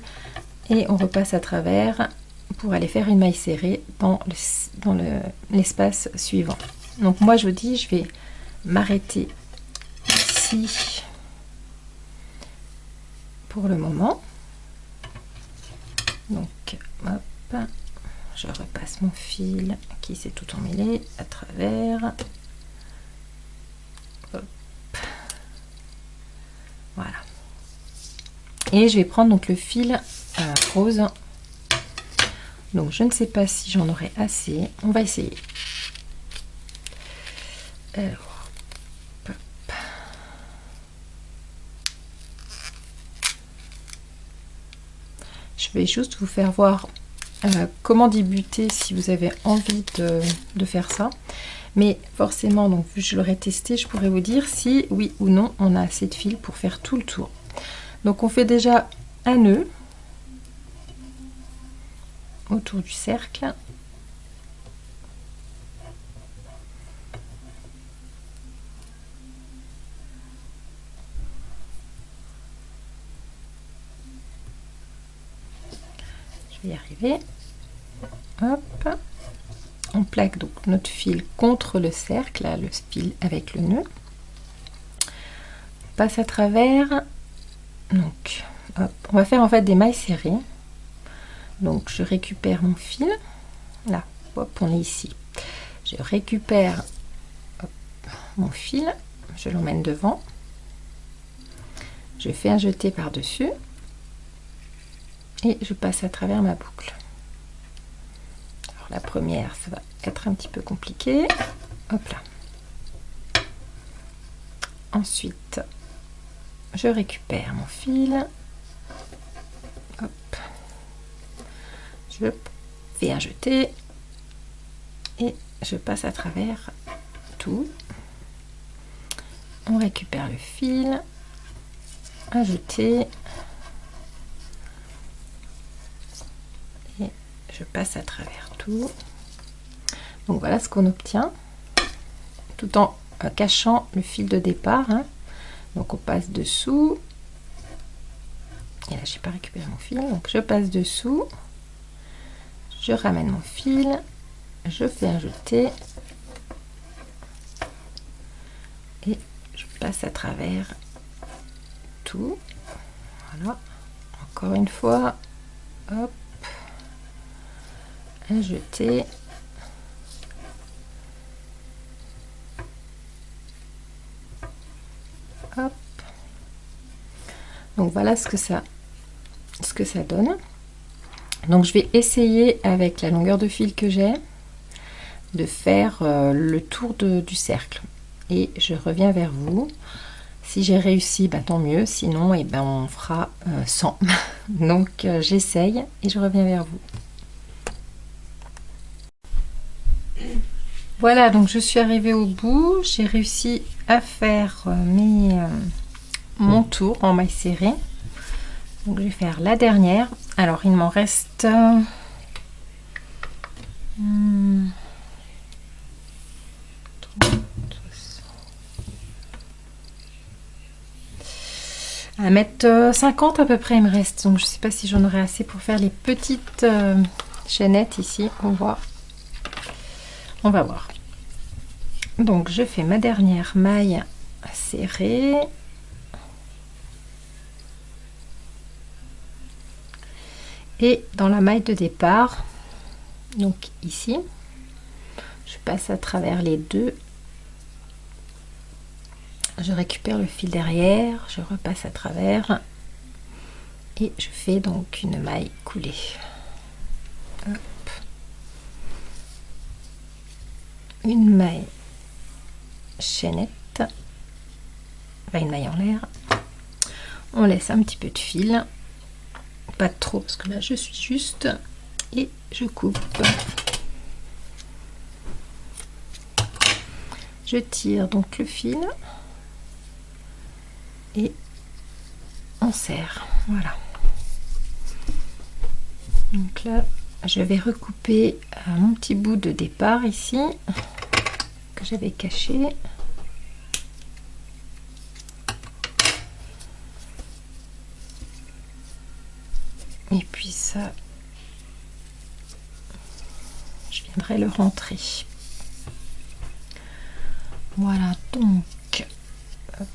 et on repasse à travers pour aller faire une maille serrée dans l'espace suivant. Donc moi je vous dis, je vais m'arrêter ici pour le moment. Donc hop, je repasse mon fil qui s'est tout emmêlé à travers. Hop. Voilà. Et je vais prendre donc le fil rose. Donc je ne sais pas si j'en aurai assez. On va essayer. Alors, hop. Je vais juste vous faire voir comment débuter si vous avez envie de faire ça. Mais forcément, donc vu que je l'aurais testé, je pourrais vous dire si oui ou non on a assez de fil pour faire tout le tour. Donc on fait déjà un nœud autour du cercle. Je vais y arriver. Hop. On plaque donc notre fil contre le cercle, là, le fil avec le nœud. On passe à travers. Donc, hop, on va faire en fait des mailles serrées. Donc, je récupère mon fil. Là, hop, on est ici. Je récupère hop, mon fil, je l'emmène devant. Je fais un jeté par-dessus et je passe à travers ma boucle. Alors, la première, ça va être un petit peu compliqué. Hop là. Ensuite, je récupère mon fil. Hop. Je fais un jeté et je passe à travers tout. On récupère le fil, un jeté et je passe à travers tout. Donc voilà ce qu'on obtient, tout en cachant le fil de départ. Hein. Donc on passe dessous. Et là j'ai pas récupéré mon fil, donc je passe dessous. Je ramène mon fil, je fais un jeté et je passe à travers tout. Voilà, encore une fois, hop, un jeté, hop. Donc voilà ce que ça donne. Donc je vais essayer avec la longueur de fil que j'ai de faire le tour du cercle et je reviens vers vous. Si j'ai réussi, bah, tant mieux, sinon et ben, on fera 100. Donc j'essaye et je reviens vers vous. Voilà, donc je suis arrivée au bout, j'ai réussi à faire mon tour en maille serrée. Donc je vais faire la dernière. Alors il m'en reste à mettre 50 à peu près il me reste. Donc je sais pas si j'en aurai assez pour faire les petites chaînettes ici. On va voir. Donc je fais ma dernière maille serrée. Et dans la maille de départ, donc ici, je passe à travers les deux. Je récupère le fil derrière, je repasse à travers et je fais donc une maille coulée. Hop. une maille chaînette, enfin une maille en l'air. On laisse un petit peu de fil, pas trop parce que là je suis juste, et je coupe. Je tire donc le fil et on serre. Voilà. Donc là, je vais recouper mon petit bout de départ ici que j'avais caché. Et puis ça, je viendrai le rentrer. Voilà, donc, hop.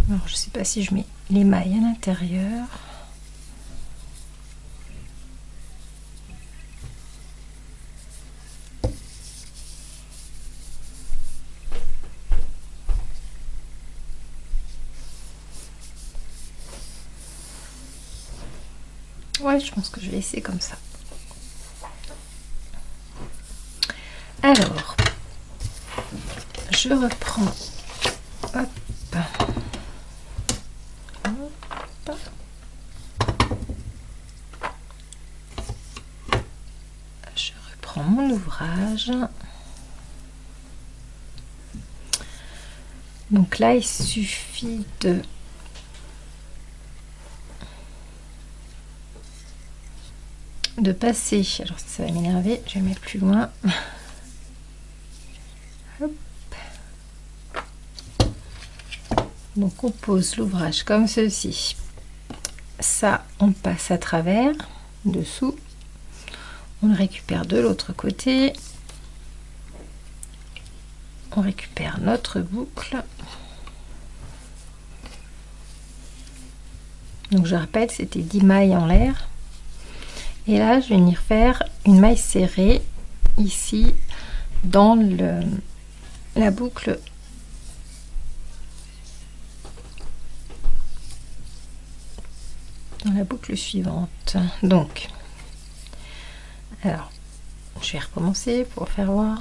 Alors je sais pas si je mets les mailles à l'intérieur. Ouais, je pense que je vais laisser comme ça. Alors, je reprends. Hop. Hop. Je reprends mon ouvrage. Donc là, il suffit de passer. Alors ça va m'énerver, je vais mettre plus loin. Hop. Donc on pose l'ouvrage comme ceci. Ça, on passe à travers, dessous. On le récupère de l'autre côté. On récupère notre boucle. Donc je rappelle, c'était 10 mailles en l'air. Et là, je vais venir faire une maille serrée ici dans la boucle. Dans la boucle suivante. Donc, alors, je vais recommencer pour faire voir.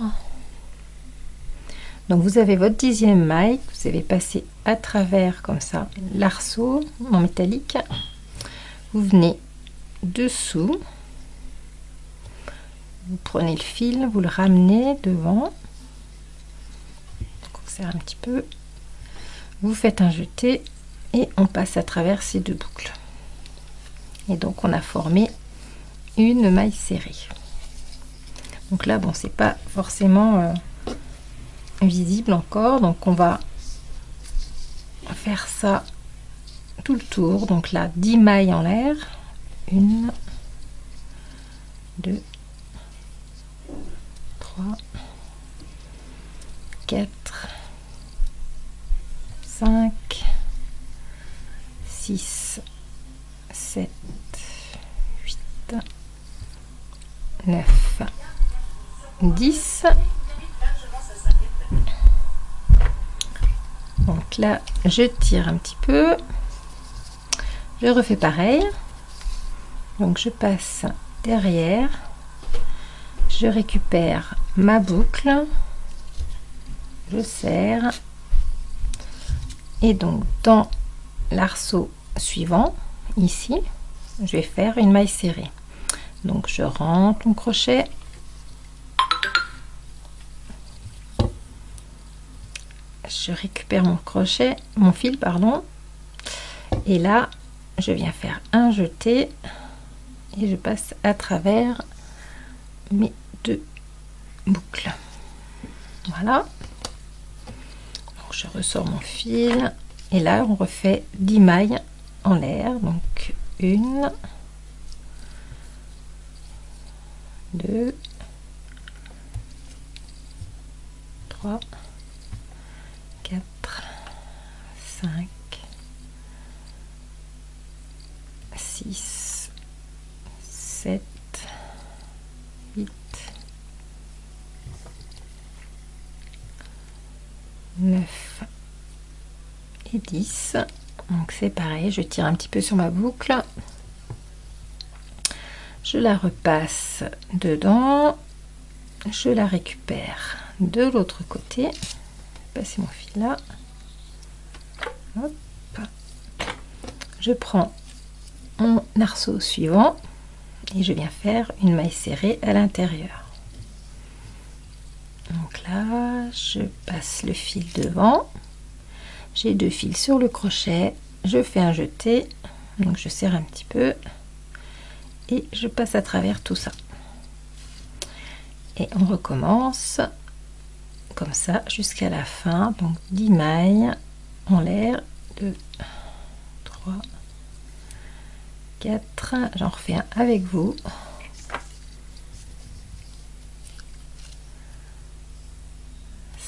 Donc vous avez votre 10e maille, vous avez passé à travers comme ça l'arceau en métallique. Vous venez dessous, vous prenez le fil, vous le ramenez devant. Donc on serre un petit peu. Vous faites un jeté et on passe à travers ces deux boucles. Et donc on a formé une maille serrée. Donc là, bon, c'est pas forcément visible encore, donc on va faire ça tout le tour. Donc là, 10 mailles en l'air, 1, 2, 3, 4, 5, 6, 7, 8, 9, 10. Donc là, je tire un petit peu, je refais pareil. Donc je passe derrière, je récupère ma boucle, je serre, et donc dans l'arceau suivant, ici, je vais faire une maille serrée. Donc je rentre mon crochet, je récupère mon crochet, mon fil, pardon, et là je viens faire un jeté et je passe à travers mes deux boucles. Voilà. Donc je ressors mon fil et là on refait 10 mailles en l'air. Donc 1, 2, 3, 4, 5, 6, 7, 8, 9 et 10. Donc c'est pareil, je tire un petit peu sur ma boucle, je la repasse dedans, je la récupère de l'autre côté. Passer mon fil là. Hop. Je prends mon arceau suivant et je viens faire une maille serrée à l'intérieur. Donc là, je passe le fil devant. J'ai 2 fils sur le crochet. Je fais un jeté. Donc je serre un petit peu et je passe à travers tout ça. Et on recommence comme ça jusqu'à la fin. Donc 10 mailles en l'air. 2, 3, 4. J'en refais un avec vous.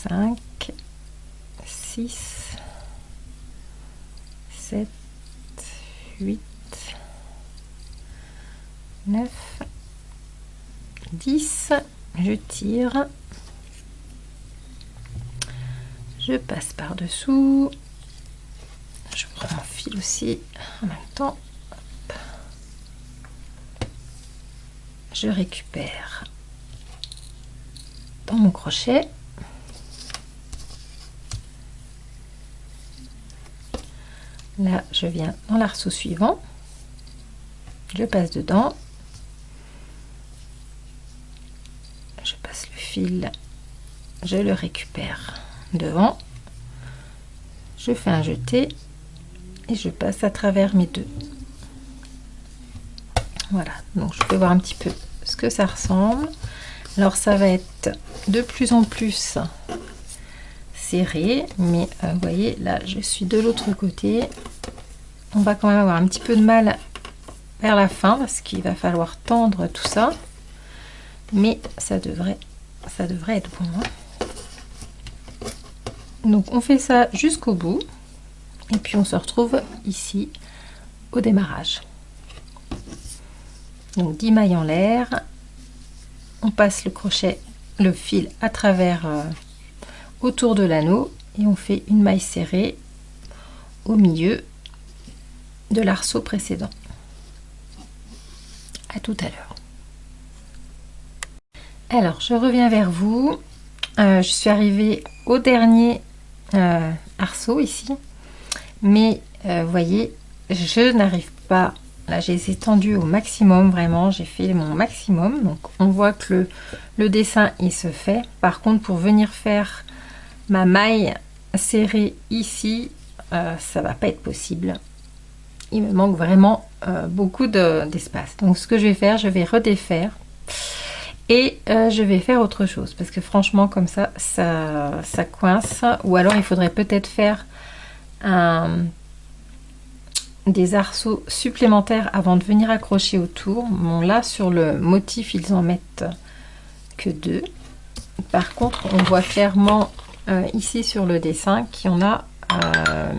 5, 6, 7, 8, 9, 10. Je tire. Je passe par dessous. Je prends mon fil aussi en même temps. Hop. Je récupère dans mon crochet. Là, je viens dans l'arceau suivant. Je passe dedans. Je passe le fil. Je le récupère devant. Je fais un jeté et je passe à travers mes 2. Voilà, donc je peux voir un petit peu ce que ça ressemble. Alors ça va être de plus en plus serré, mais vous voyez là je suis de l'autre côté. On va quand même avoir un petit peu de mal vers la fin parce qu'il va falloir tendre tout ça, mais ça devrait être bon, hein. Donc on fait ça jusqu'au bout et puis on se retrouve ici au démarrage. Donc 10 mailles en l'air, on passe le crochet, le fil à travers autour de l'anneau et on fait une maille serrée au milieu de l'arceau précédent. À tout à l'heure. Alors je reviens vers vous. Je suis arrivée au dernier arceau ici, mais vous voyez, je n'arrive pas. Là, j'ai étendu au maximum, vraiment, j'ai fait mon maximum. Donc, on voit que le dessin, il se fait. Par contre, pour venir faire ma maille serrée ici, ça va pas être possible. Il me manque vraiment beaucoup d'espace. Donc, ce que je vais faire, je vais redéfaire et je vais faire autre chose. Parce que franchement, comme ça coince. Ou alors, il faudrait peut-être faire des arceaux supplémentaires avant de venir accrocher autour. Bon, là sur le motif ils en mettent que 2. Par contre on voit clairement ici sur le dessin qu'il y en a 1,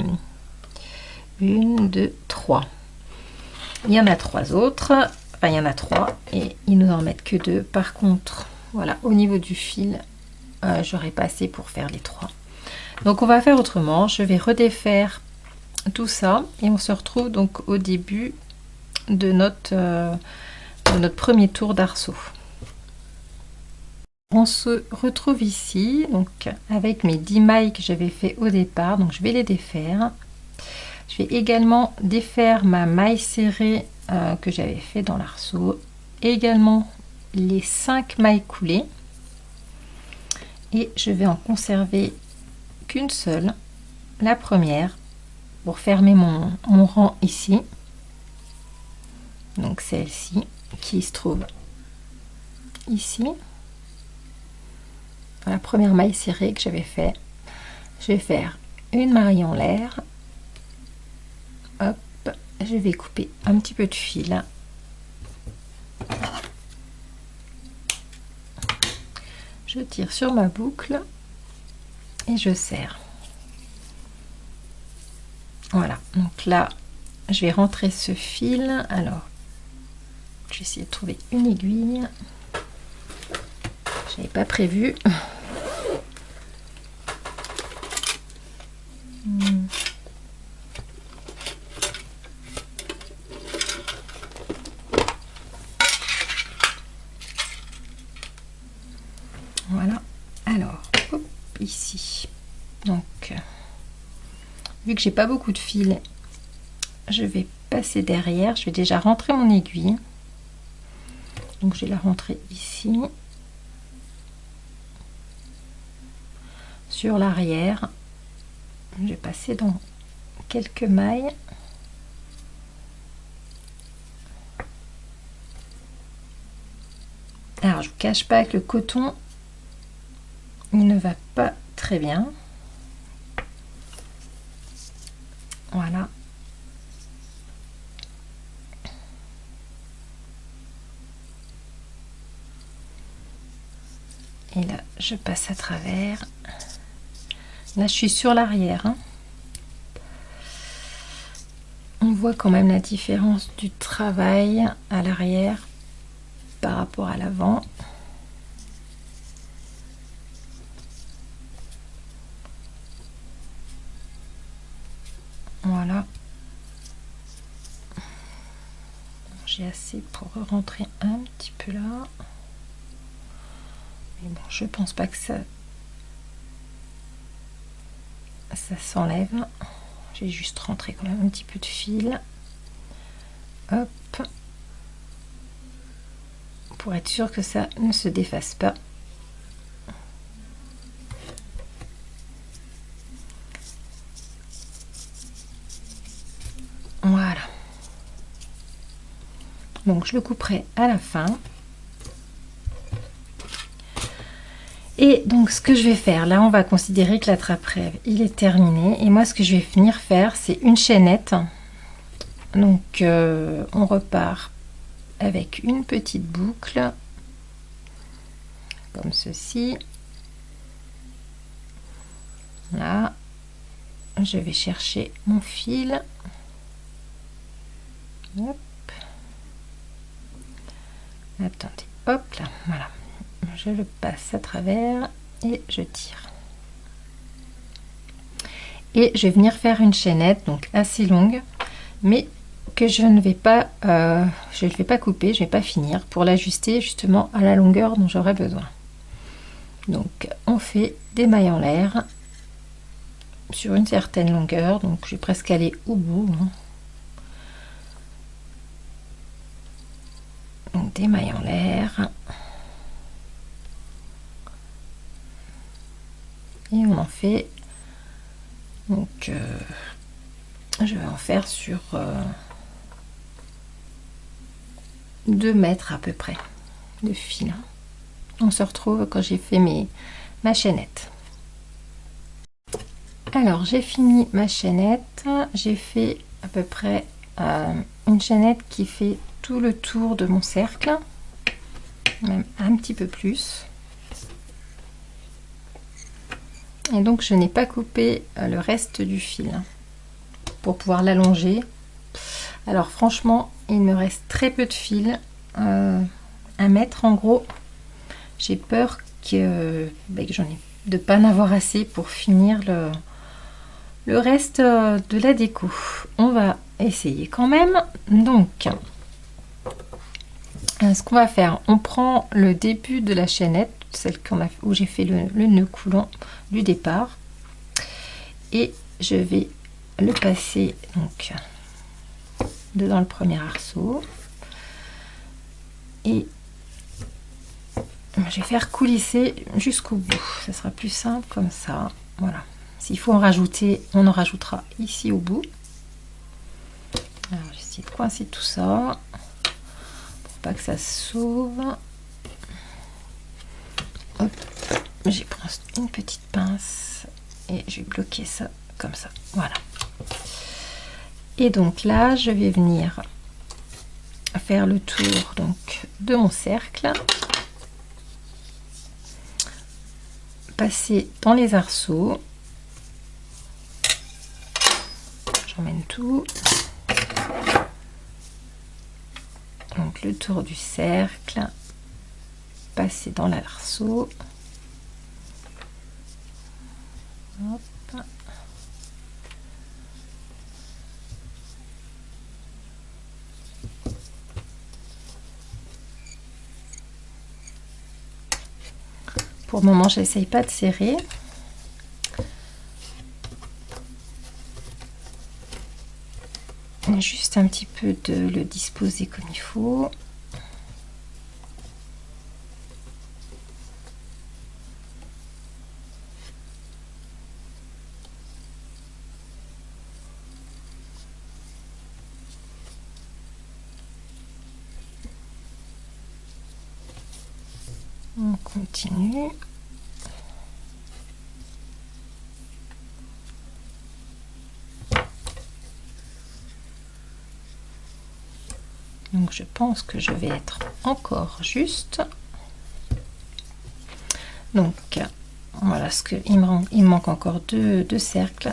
2, 3. Il y en a 3 autres, enfin il y en a 3 et ils nous en mettent que 2. Par contre voilà, au niveau du fil j'aurais pas assez pour faire les 3. Donc on va faire autrement. Je vais redéfaire tout ça et on se retrouve donc au début de notre premier tour d'arceau. On se retrouve ici donc avec mes 10 mailles que j'avais fait au départ, donc je vais les défaire. Je vais également défaire ma maille serrée que j'avais fait dans l'arceau, également les 5 mailles coulées et je vais en conserver qu'une seule, la première, pour fermer mon rang ici. Donc celle-ci qui se trouve ici. La première maille serrée que j'avais fait. Je vais faire une maille en l'air. Hop, je vais couper un petit peu de fil. Je tire sur ma boucle et je serre. Voilà, donc là je vais rentrer ce fil. Alors je vais essayer de trouver une aiguille, j'avais pas prévu. vu que j'ai pas beaucoup de fil, je vais passer derrière. Je vais déjà rentrer mon aiguille. Donc je vais la rentrer ici. Sur l'arrière. Je vais passer dans quelques mailles. Alors je vous cache pas que le coton, il ne va pas très bien. Voilà. Et là, je passe à travers. Là, je suis sur l'arrière. Hein. On voit quand même la différence du travail à l'arrière par rapport à l'avant. Voilà. J'ai assez pour rentrer un petit peu là. Mais bon, je pense pas que ça s'enlève. J'ai juste rentré quand même un petit peu de fil. Hop. Pour être sûr que ça ne se défasse pas. Voilà. Donc je le couperai à la fin. Et donc ce que je vais faire, là on va considérer que la trappe-rêve il est terminé. Et moi ce que je vais venir faire, c'est une chaînette. Donc on repart avec une petite boucle. Comme ceci. Là. Je vais chercher mon fil. Hop. Attendez, hop là, voilà. Je le passe à travers et je tire. Et je vais venir faire une chaînette, donc assez longue, mais que je ne vais pas, couper, je vais pas finir pour l'ajuster justement à la longueur dont j'aurai besoin. Donc on fait des mailles en l'air sur une certaine longueur, donc je vais presque aller au bout. Hein. Donc des mailles en l'air. Et on en fait, donc je vais en faire sur 2 mètres à peu près de fil. On se retrouve quand j'ai fait ma chaînette. Alors j'ai fini ma chaînette, j'ai fait à peu près une chaînette qui fait tout le tour de mon cercle, même un petit peu plus. Et donc je n'ai pas coupé le reste du fil pour pouvoir l'allonger. Alors franchement il me reste très peu de fil, 1 mètre en gros. J'ai peur que j'en ai de pas en avoir assez pour finir le reste de la déco. On va essayer quand même. Donc ce qu'on va faire, on prend le début de la chaînette, celle où j'ai fait le nœud coulant du départ, et je vais le passer donc dedans le premier arceau, et je vais faire coulisser jusqu'au bout. Ça sera plus simple comme ça. Voilà. S'il faut en rajouter, on en rajoutera ici au bout. Alors j'essaie de coincer tout ça pour pas que ça s'ouvre. Hop, j'ai pris une petite pince et je vais bloquer ça comme ça. Voilà. Et donc là, je vais venir faire le tour donc de mon cercle, passer dans les arceaux. J'emmène tout. Donc le tour du cercle, passer dans l'arceau. Hop. Pour le moment, j'essaye pas de serrer. juste un petit peu de le disposer comme il faut. On continue. Donc je pense que je vais être encore juste. Donc voilà ce que il me manque encore deux cercles.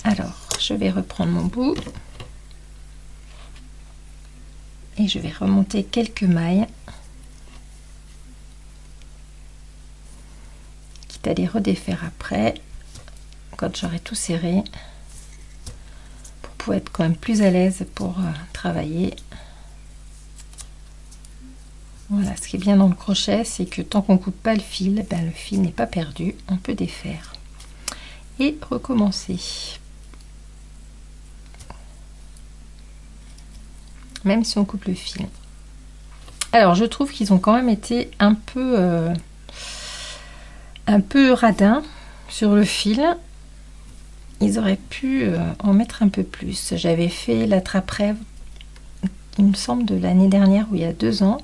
Alors je vais reprendre mon bout et je vais remonter quelques mailles, quitte à les redéfaire après quand j'aurai tout serré, pour pouvoir être quand même plus à l'aise pour travailler. Voilà, ce qui est bien dans le crochet, c'est que tant qu'on coupe pas le fil, ben, le fil n'est pas perdu, on peut défaire et recommencer. Même si on coupe le fil. Alors je trouve qu'ils ont quand même été un peu radins sur le fil. Ils auraient pu en mettre un peu plus. J'avais fait l'attrape-rêve, il me semble, de l'année dernière ou il y a 2 ans.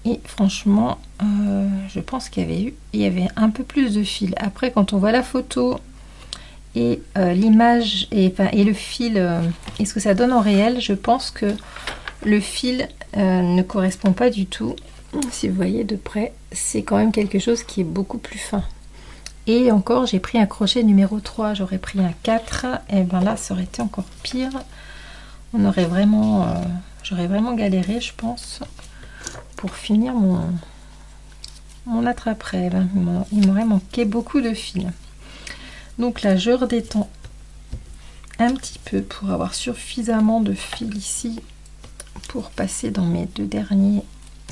Et franchement, je pense qu'il y avait un peu plus de fil. Après, quand on voit la photo et l'image et le fil et ce que ça donne en réel, je pense que le fil ne correspond pas du tout. Si vous voyez de près, c'est quand même quelque chose qui est beaucoup plus fin. Et encore, j'ai pris un crochet numéro 3, j'aurais pris un 4, et ben là, ça aurait été encore pire. On aurait vraiment, j'aurais vraiment galéré, je pense, pour finir mon attrape-rêve. Il m'aurait manqué beaucoup de fil. Donc là, je redétends un petit peu pour avoir suffisamment de fil ici pour passer dans mes 2 derniers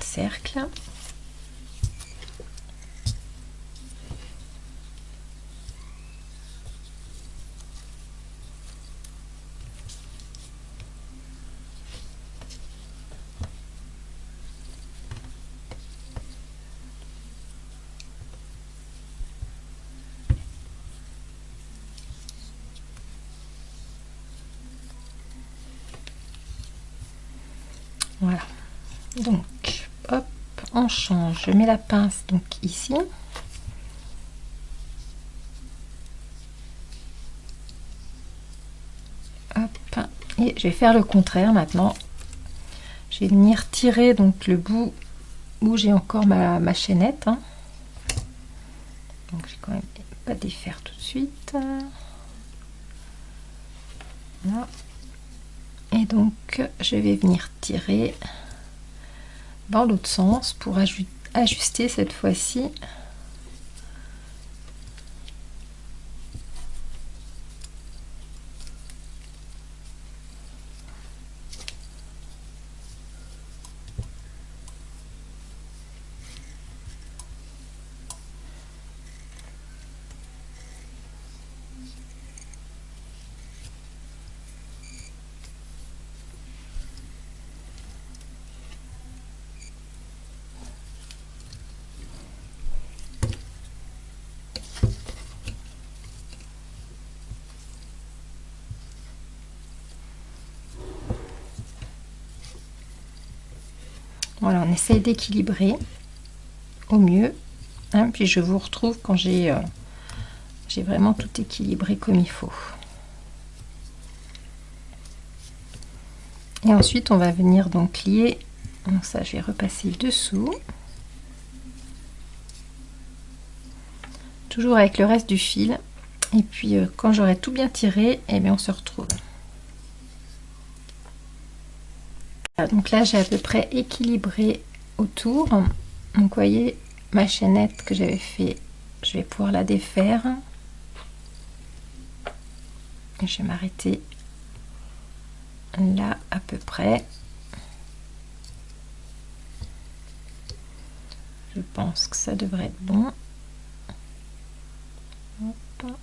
cercles. Voilà, donc hop, on change. Je mets la pince donc ici. Hop, et je vais faire le contraire maintenant. Je vais venir tirer donc le bout où j'ai encore ma chaînette. Hein. Donc j'ai quand même pas défaire tout de suite. Voilà. Et donc je vais venir tirer dans l'autre sens pour ajuster cette fois-ci voilà, on essaye d'équilibrer au mieux, hein, puis je vous retrouve quand j'ai vraiment tout équilibré comme il faut. Et ensuite on va venir donc lier, donc ça je vais repasser dessous, toujours avec le reste du fil, et puis quand j'aurai tout bien tiré, et bien on se retrouve. Donc là j'ai à peu près équilibré autour. Donc vous voyez ma chaînette que j'avais fait, je vais pouvoir la défaire. Et je vais m'arrêter là à peu près. Je pense que ça devrait être bon. Hop. Donc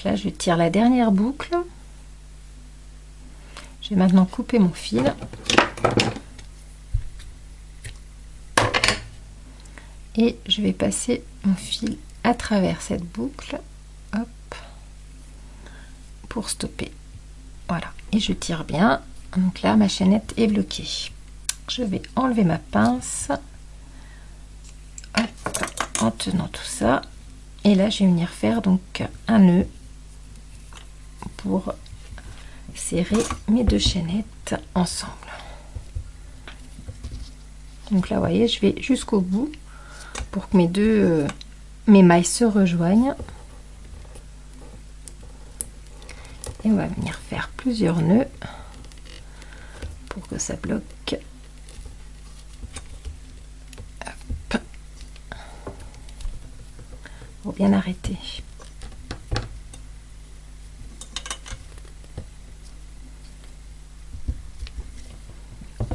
là je tire la dernière boucle Je vais maintenant couper mon fil. Et je vais passer mon fil à travers cette boucle. Hop. Pour stopper. Voilà. Et je tire bien. Donc là, ma chaînette est bloquée. Je vais enlever ma pince. Hop, en tenant tout ça. Et là, je vais venir faire donc un nœud pour serrer mes deux chaînettes ensemble. Donc là, vous voyez, je vais jusqu'au bout pour que mes mailles se rejoignent. Et on va venir faire plusieurs nœuds pour que ça bloque. Hop. Pour bien arrêter.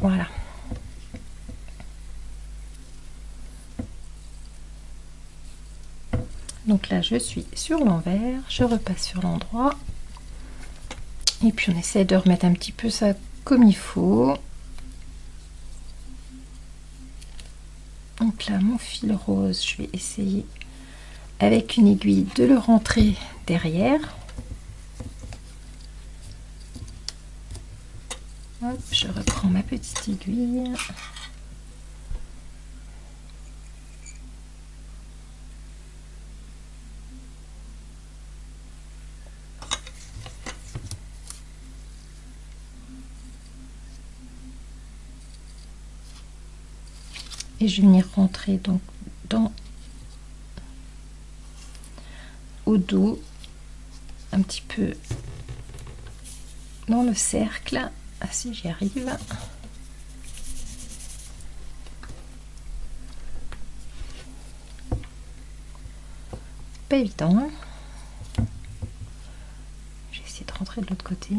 Voilà. Donc là, je suis sur l'envers, je repasse sur l'endroit. Et puis on essaie de remettre un petit peu ça comme il faut. Donc là, mon fil rose, je vais essayer avec une aiguille de le rentrer derrière. Hop, je reprends ma petite aiguille. Et je vais venir rentrer donc au dos, un petit peu dans le cercle. Ah, si j'y arrive. Pas évident, hein. Je vais essayer de rentrer de l'autre côté.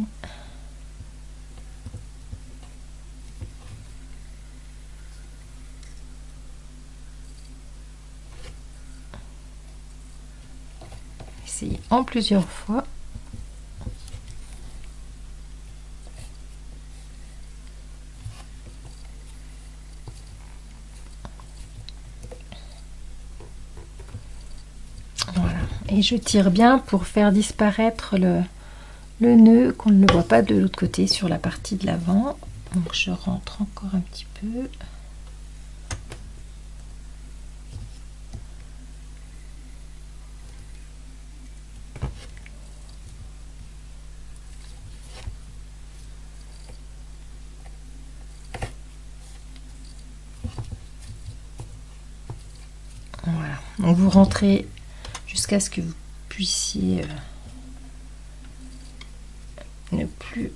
Essayer en plusieurs fois. Voilà. Et je tire bien pour faire disparaître le nœud, qu'on ne le voit pas de l'autre côté sur la partie de l'avant. Donc je rentre encore un petit peu. Voilà, donc vous rentrez jusqu'à ce que vous puissiez ne plus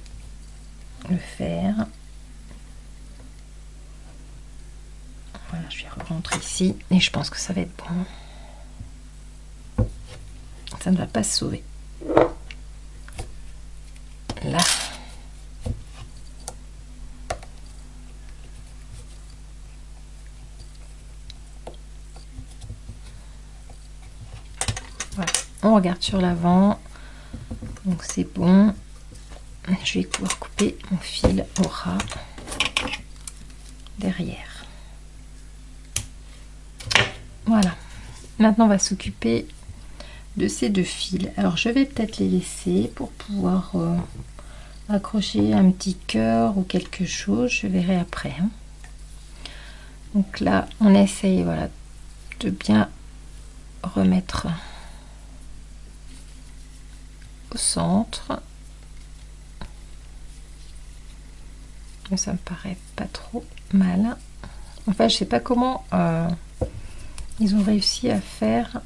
le faire. Voilà, je vais rentrer ici et je pense que ça va être bon. Ça ne va pas se sauver. Là. Voilà, on regarde sur l'avant. Donc c'est bon. Je vais pouvoir couper mon fil au ras derrière. Voilà. Maintenant on va s'occuper de ces deux fils. Alors je vais peut-être les laisser pour pouvoir accrocher un petit cœur ou quelque chose. Je verrai après. Hein. Donc là on essaye, voilà, de bien remettre au centre. Mais ça me paraît pas trop mal. Enfin, je sais pas comment ils ont réussi à faire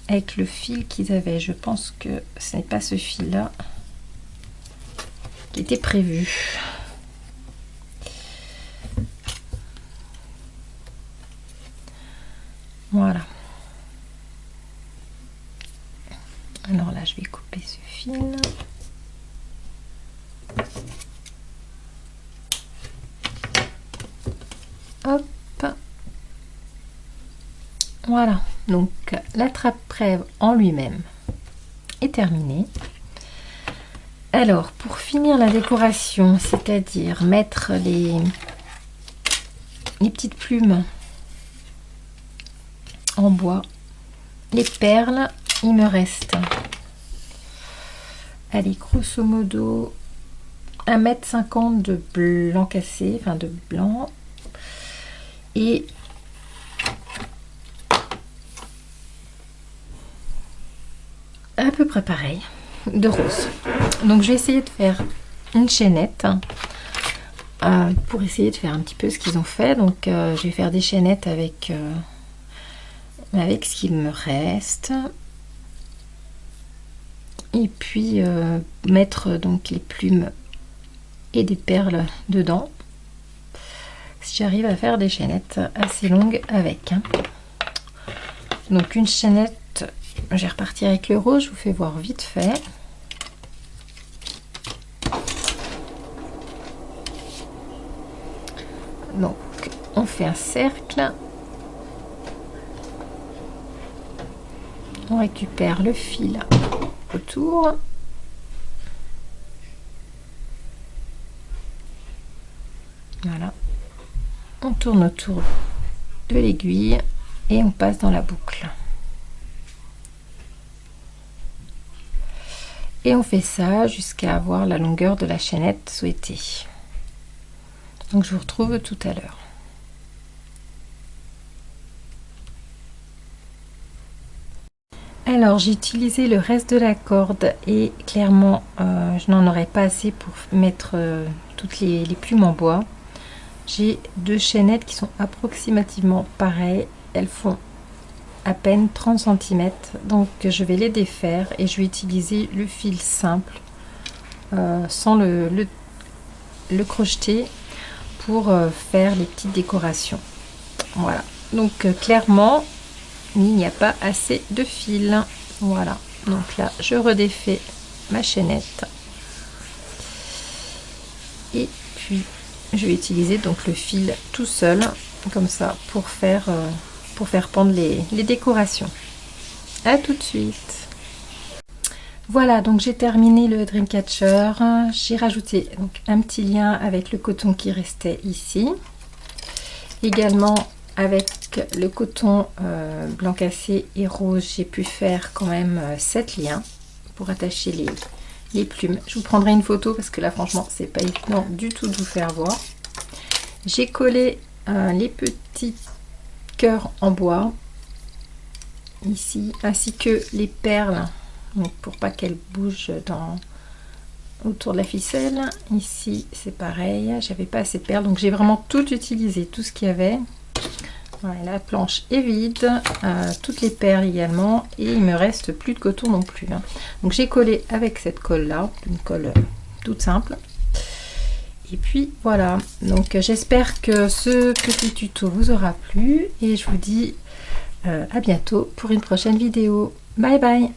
avec le fil qu'ils avaient. Je pense que ce n'est pas ce fil là qui était prévu. Voilà. Alors là, je vais couper ce fil. Hop. Voilà. Donc l'attrape-trève en lui-même est terminé. Alors, pour finir la décoration, c'est-à-dire mettre les petites plumes en bois, les perles, il me reste, allez, grosso modo, 1,50 m de blanc cassé, enfin de blanc, et à peu près pareil de rose. Donc je vais essayer de faire une chaînette pour essayer de faire un petit peu ce qu'ils ont fait. Donc je vais faire des chaînettes avec ce qu'il me reste, et puis mettre donc les plumes et des perles dedans, si j'arrive à faire des chaînettes assez longues avec, hein. Donc une chaînette, je vais repartir avec le rose, je vous fais voir vite fait. Donc on fait un cercle, on récupère le fil autour, voilà, on tourne autour de l'aiguille et on passe dans la boucle. Et on fait ça jusqu'à avoir la longueur de la chaînette souhaitée. Donc je vous retrouve tout à l'heure. Alors j'ai utilisé le reste de la corde et clairement je n'en aurais pas assez pour mettre toutes les plumes en bois. J'ai deux chaînettes qui sont approximativement pareilles, elles font à peine 30 cm, donc je vais les défaire et je vais utiliser le fil simple sans le crocheter pour faire les petites décorations. Voilà, donc clairement il n'y a pas assez de fil. Voilà, donc là je redéfais ma chaînette et puis je vais utiliser donc le fil tout seul comme ça pour faire pendre les décorations. À tout de suite. Voilà, donc j'ai terminé le Dreamcatcher. J'ai rajouté donc un petit lien avec le coton qui restait ici, également avec le coton blanc cassé et rose. J'ai pu faire quand même 7 liens pour attacher les plumes. Je vous prendrai une photo parce que là franchement c'est pas évident du tout de vous faire voir. J'ai collé les petits cœurs en bois ici, ainsi que les perles, donc pour pas qu'elles bougent autour de la ficelle. Ici c'est pareil, j'avais pas assez de perles, donc j'ai vraiment tout utilisé, tout ce qu'il y avait. Voilà, la planche est vide, toutes les perles également, et il me reste plus de coton non plus, hein. Donc j'ai collé avec cette colle là, une colle toute simple. Et puis voilà, donc j'espère que ce petit tuto vous aura plu et je vous dis à bientôt pour une prochaine vidéo. Bye bye.